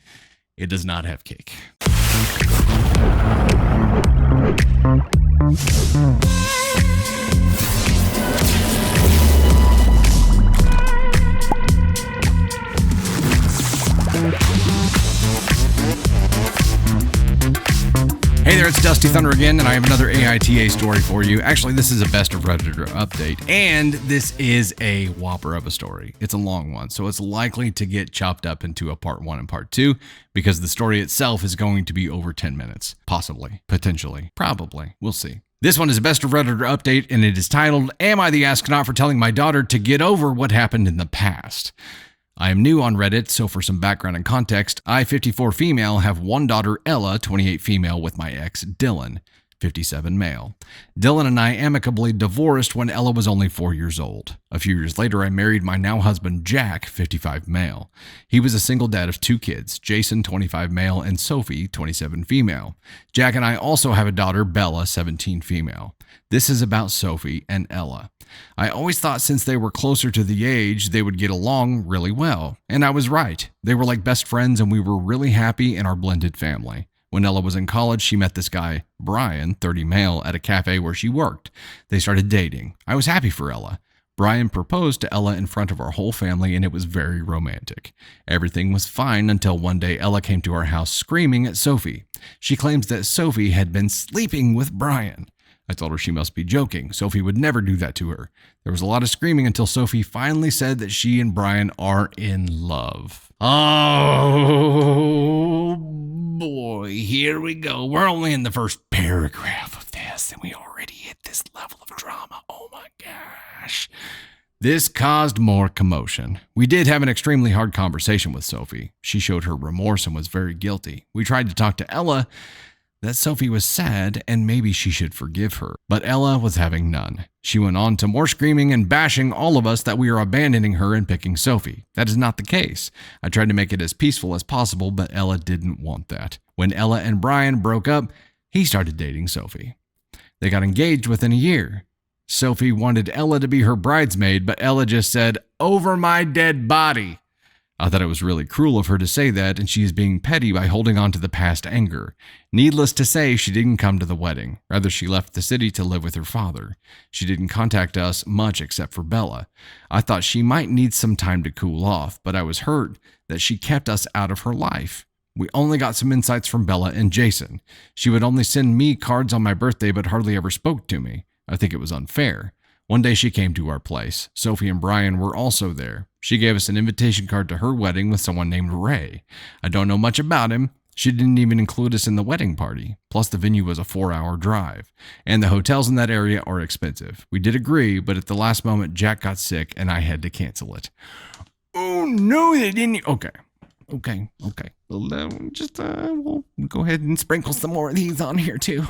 it does not have cake. Hey there, it's Dusty Thunder again, and I have another AITA story for you. Actually, this is a Best of Redditor update, and this is a whopper of a story. It's a long one, so it's likely to get chopped up into a part 1 and part 2, because the story itself is going to be over 10 minutes. Possibly. Potentially. Probably. We'll see. This one is a Best of Redditor update, and it is titled, Am I the Astronaut for Telling My Daughter to Get Over What Happened in the Past? I am new on Reddit, so for some background and context, I, 54 female, have one daughter, Ella, 28 female, with my ex, Dylan, 57 male. Dylan and I amicably divorced when Ella was only 4 years old. A few years later, I married my now husband, Jack, 55 male. He was a single dad of 2 kids, Jason, 25 male, and Sophie, 27 female. Jack and I also have a daughter, Bella, 17 female. This is about Sophie and Ella. I always thought since they were closer to the age, they would get along really well. And I was right. They were like best friends, and we were really happy in our blended family. When Ella was in college, she met this guy, Brian, 30 male, at a cafe where she worked. They started dating. I was happy for Ella. Brian proposed to Ella in front of our whole family, and it was very romantic. Everything was fine until one day Ella came to our house screaming at Sophie. She claims that Sophie had been sleeping with Brian. I told her she must be joking. Sophie would never do that to her. There was a lot of screaming until Sophie finally said that she and Brian are in love. Oh boy, here we go. We're only in the first paragraph of this, and we already hit this level of drama. Oh my gosh. This caused more commotion. We did have an extremely hard conversation with Sophie. She showed her remorse and was very guilty. We tried to talk to Ella that Sophie was sad and maybe she should forgive her. But Ella was having none. She went on to more screaming and bashing all of us that we are abandoning her and picking Sophie. That is not the case. I tried to make it as peaceful as possible, but Ella didn't want that. When Ella and Brian broke up, he started dating Sophie. They got engaged within a year. Sophie wanted Ella to be her bridesmaid, but Ella just said, "Over my dead body." I thought it was really cruel of her to say that, and she is being petty by holding on to the past anger. Needless to say, she didn't come to the wedding. Rather, she left the city to live with her father. She didn't contact us much except for Bella. I thought she might need some time to cool off, but I was hurt that she kept us out of her life. We only got some insights from Bella and Jason. She would only send me cards on my birthday, but hardly ever spoke to me. I think it was unfair. One day she came to our place. Sophie and Brian were also there. She gave us an invitation card to her wedding with someone named Ray. I don't know much about him. She didn't even include us in the wedding party. Plus the venue was a 4-hour drive. And the hotels in that area are expensive. We did agree, but at the last moment Jack got sick and I had to cancel it. Oh no, they didn't. Okay. Well, we'll go ahead and sprinkle some more of these on here too.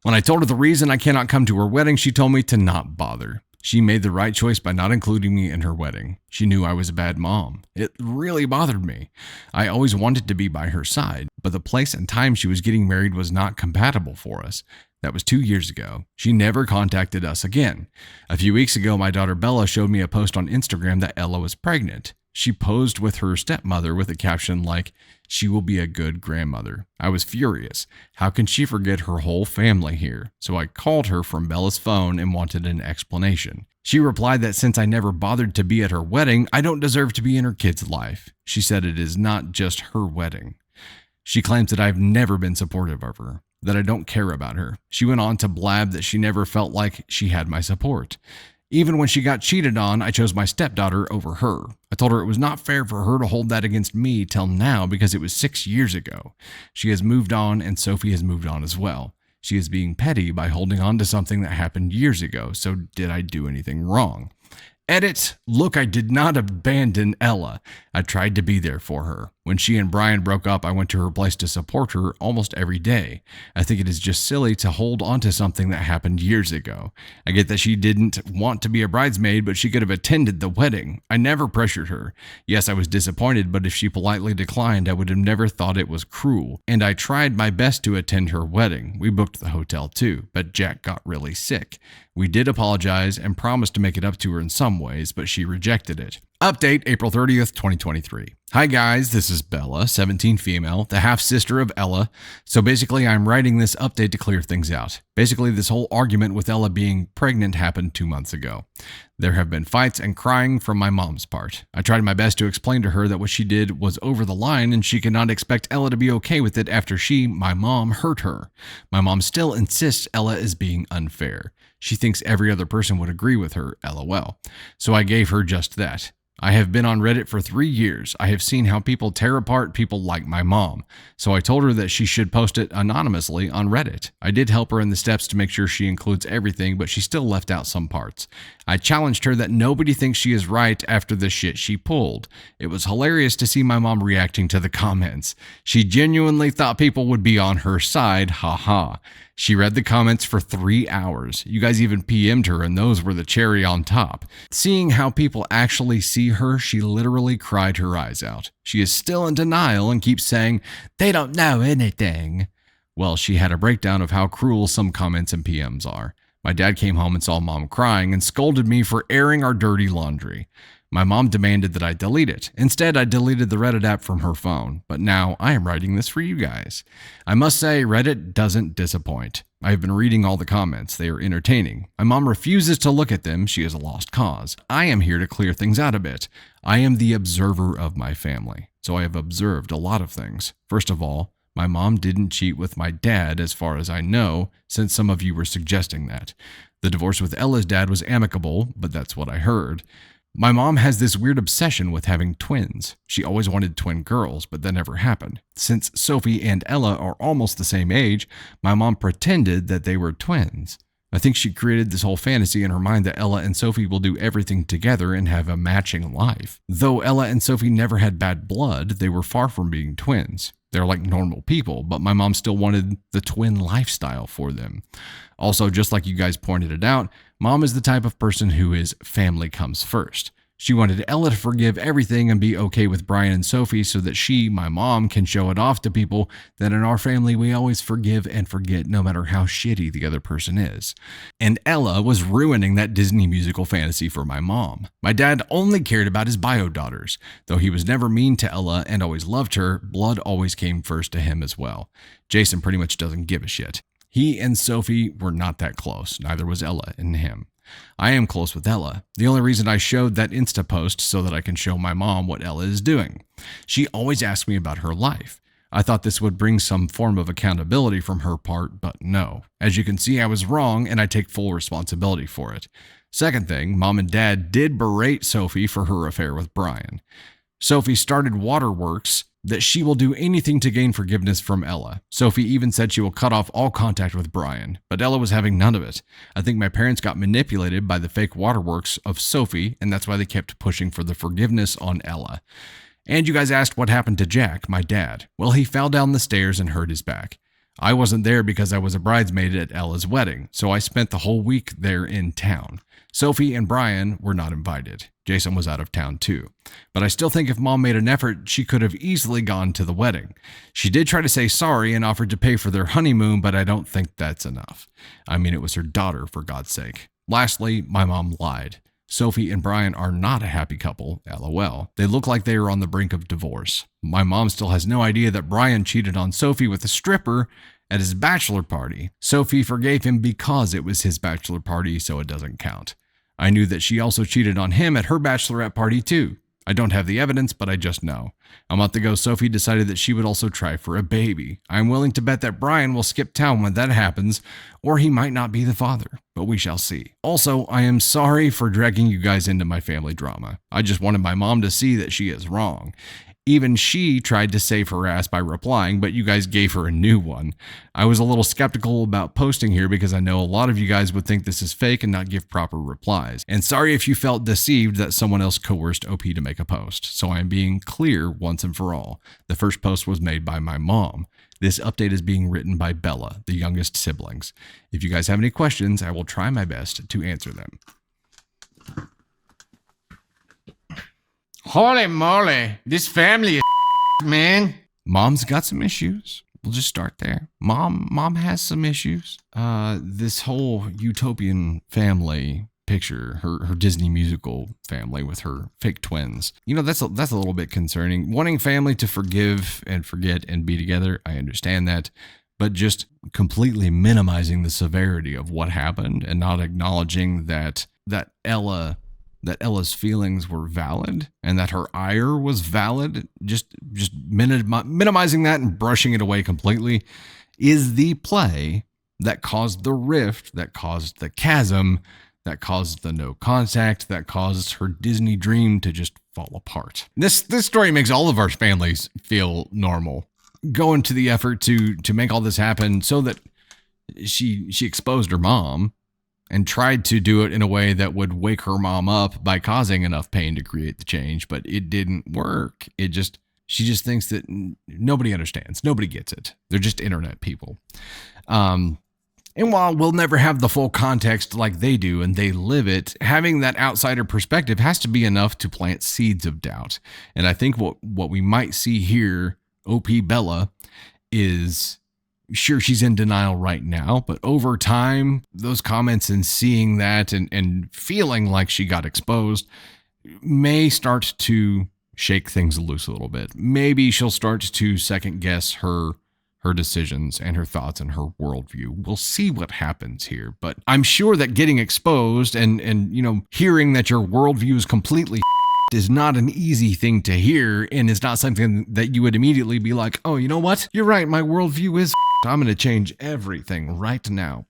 When I told her the reason I cannot come to her wedding, she told me to not bother. She made the right choice by not including me in her wedding. She knew I was a bad mom. It really bothered me. I always wanted to be by her side, but the place and time she was getting married was not compatible for us. That was 2 years ago. She never contacted us again. A few weeks ago, my daughter Bella showed me a post on Instagram that Ella was pregnant. She posed with her stepmother with a caption like, "She will be a good grandmother." I was furious. How can she forget her whole family here? So I called her from Bella's phone and wanted an explanation. She replied that since I never bothered to be at her wedding, I don't deserve to be in her kid's life. She said it is not just her wedding. She claims that I've never been supportive of her, that I don't care about her. She went on to blab that she never felt like she had my support. Even when she got cheated on, I chose my stepdaughter over her. I told her it was not fair for her to hold that against me till now because it was 6 years ago. She has moved on and Sophie has moved on as well. She is being petty by holding on to something that happened years ago, so did I do anything wrong? Edit, look, I did not abandon Ella. I tried to be there for her. When she and Brian broke up, I went to her place to support her almost every day. I think it is just silly to hold on to something that happened years ago. I get that she didn't want to be a bridesmaid, but she could have attended the wedding. I never pressured her. Yes, I was disappointed, but if she politely declined, I would have never thought it was cruel. And I tried my best to attend her wedding. We booked the hotel too, but Jack got really sick. We did apologize and promised to make it up to her in some ways, but she rejected it. Update April 30th, 2023. Hi guys, this is Bella, 17 female, the half-sister of Ella. So basically I'm writing this update to clear things out. Basically this whole argument with Ella being pregnant happened 2 months ago. There have been fights and crying from my mom's part. I tried my best to explain to her that what she did was over the line and she cannot expect Ella to be okay with it after she, my mom, hurt her. My mom still insists Ella is being unfair. She thinks every other person would agree with her, LOL. So I gave her just that. I have been on Reddit for 3 years. I have seen how people tear apart people like my mom. So I told her that she should post it anonymously on Reddit. I did help her in the steps to make sure she includes everything, but she still left out some parts. I challenged her that nobody thinks she is right after the shit she pulled. It was hilarious to see my mom reacting to the comments. She genuinely thought people would be on her side, haha. She read the comments for 3 hours. You guys even PM'd her and those were the cherry on top. Seeing how people actually see her, she literally cried her eyes out. She is still in denial and keeps saying, "They don't know anything." Well, she had a breakdown of how cruel some comments and PMs are. My dad came home and saw mom crying and scolded me for airing our dirty laundry. My mom demanded that I delete it. Instead, I deleted the Reddit app from her phone, but now I am writing this for you guys. I must say, Reddit doesn't disappoint. I have been reading all the comments. They are entertaining. My mom refuses to look at them. She is a lost cause. I am here to clear things out a bit. I am the observer of my family, so I have observed a lot of things. First of all, my mom didn't cheat with my dad as far as I know, since some of you were suggesting that. The divorce with Ella's dad was amicable, but that's what I heard. My mom has this weird obsession with having twins. She always wanted twin girls, but that never happened. Since Sophie and Ella are almost the same age, my mom pretended that they were twins. I think she created this whole fantasy in her mind that Ella and Sophie will do everything together and have a matching life. Though Ella and Sophie never had bad blood, they were far from being twins. They're like normal people, but my mom still wanted the twin lifestyle for them. Also, just like you guys pointed it out, mom is the type of person who is family comes first. She wanted Ella to forgive everything and be okay with Brian and Sophie so that she, my mom, can show it off to people that in our family we always forgive and forget no matter how shitty the other person is. And Ella was ruining that Disney musical fantasy for my mom. My dad only cared about his bio daughters. Though he was never mean to Ella and always loved her, blood always came first to him as well. Jason pretty much doesn't give a shit. He and Sophie were not that close, neither was Ella and him. I am close with Ella. The only reason I showed that Insta post so that I can show my mom what Ella is doing. She always asks me about her life. I thought this would bring some form of accountability from her part, but no. As you can see, I was wrong and I take full responsibility for it. Second thing, mom and dad did berate Sophie for her affair with Brian. Sophie started waterworks that she will do anything to gain forgiveness from Ella. Sophie even said she will cut off all contact with Brian, but Ella was having none of it. I think my parents got manipulated by the fake waterworks of Sophie, and that's why they kept pushing for the forgiveness on Ella. And you guys asked what happened to Jack, my dad. Well, he fell down the stairs and hurt his back. I wasn't there because I was a bridesmaid at Ella's wedding, so I spent the whole week there in town. Sophie and Brian were not invited. Jason was out of town too. But I still think if mom made an effort, she could have easily gone to the wedding. She did try to say sorry and offered to pay for their honeymoon, but I don't think that's enough. I mean, it was her daughter, for God's sake. Lastly, my mom lied. Sophie and Brian are not a happy couple, LOL. They look like they are on the brink of divorce. My mom still has no idea that Brian cheated on Sophie with a stripper at his bachelor party. Sophie forgave him because it was his bachelor party, so it doesn't count. I knew that she also cheated on him at her bachelorette party too. I don't have the evidence, but I just know. A month ago, Sophie decided that she would also try for a baby. I'm willing to bet that Brian will skip town when that happens, or he might not be the father, but we shall see. Also, I am sorry for dragging you guys into my family drama. I just wanted my mom to see that she is wrong. Even she tried to save her ass by replying, but you guys gave her a new one. I was a little skeptical about posting here because I know a lot of you guys would think this is fake and not give proper replies. And sorry if you felt deceived that someone else coerced OP to make a post. So I am being clear once and for all. The first post was made by my mom. This update is being written by Bella, the youngest siblings. If you guys have any questions, I will try my best to answer them. Holy moly, this family is man. Mom's got some issues. We'll just start there. Mom has some issues. This whole utopian family picture, her Disney musical family with her fake twins. You know, that's a little bit concerning. Wanting family to forgive and forget and be together, I understand that. But just completely minimizing the severity of what happened and not acknowledging that Ella's feelings were valid and that her ire was valid, just minimizing that and brushing it away completely is the play that caused the rift, that caused the chasm, that caused the no contact, that caused her Disney dream to just fall apart. This story makes all of our families feel normal. Going to the effort to make all this happen so that she exposed her mom and tried to do it in a way that would wake her mom up by causing enough pain to create the change, but it didn't work. She just thinks that nobody understands. Nobody gets it. They're just internet people. And while we'll never have the full context like they do and they live it, having that outsider perspective has to be enough to plant seeds of doubt. And I think what we might see here, OP Bella, is... Sure, she's in denial right now, but over time, those comments and seeing that and feeling like she got exposed may start to shake things loose a little bit. Maybe she'll start to second guess her decisions and her thoughts and her worldview. We'll see what happens here, but I'm sure that getting exposed and hearing that your worldview is completely is not an easy thing to hear, and it's not something that you would immediately be like, oh, you know what? You're right, my worldview is I'm going to change everything right now.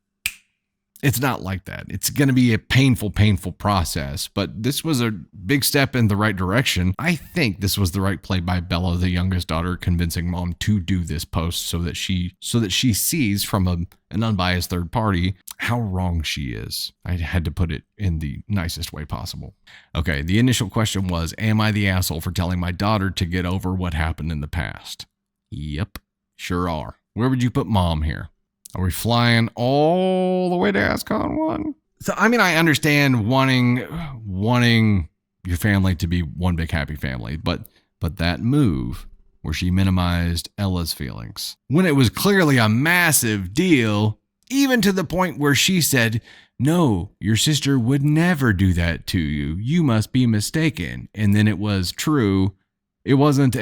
It's not like that. It's going to be a painful process, but this was a big step in the right direction. I think this was the right play by Bella, the youngest daughter, convincing mom to do this post so that she sees from an unbiased third party how wrong she is. I had to put it in the nicest way possible. Okay, the initial question was, am I the asshole for telling my daughter to get over what happened in the past? Yep, sure are. Where would you put mom here? Are we flying all the way to ASCon 1? So, I mean, I understand wanting your family to be one big happy family, but that move where she minimized Ella's feelings, when it was clearly a massive deal, even to the point where she said, no, your sister would never do that to you. You must be mistaken. And then it was true. It wasn't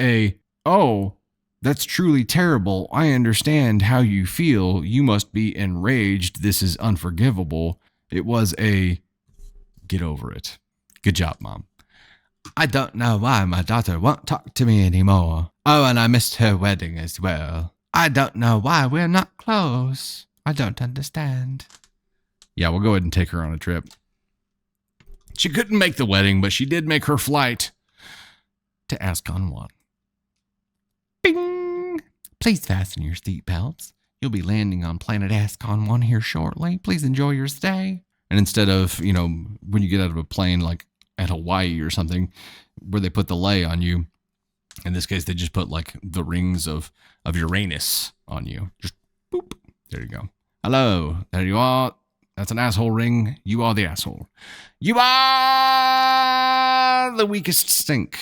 oh, that's truly terrible. I understand how you feel. You must be enraged. This is unforgivable. It was get over it. Good job, Mom. I don't know why my daughter won't talk to me anymore. Oh, and I missed her wedding as well. I don't know why we're not close. I don't understand. Yeah, we'll go ahead and take her on a trip. She couldn't make the wedding, but she did make her flight to ASCon 1. Bing! Please fasten your seatbelts. You'll be landing on planet ASCon 1 here shortly. Please enjoy your stay. And instead of, when you get out of a plane like at Hawaii or something, where they put the lei on you, in this case, they just put like the rings of Uranus on you. Just boop. There you go. Hello. There you are. That's an asshole ring. You are the asshole. You are the weakest stink.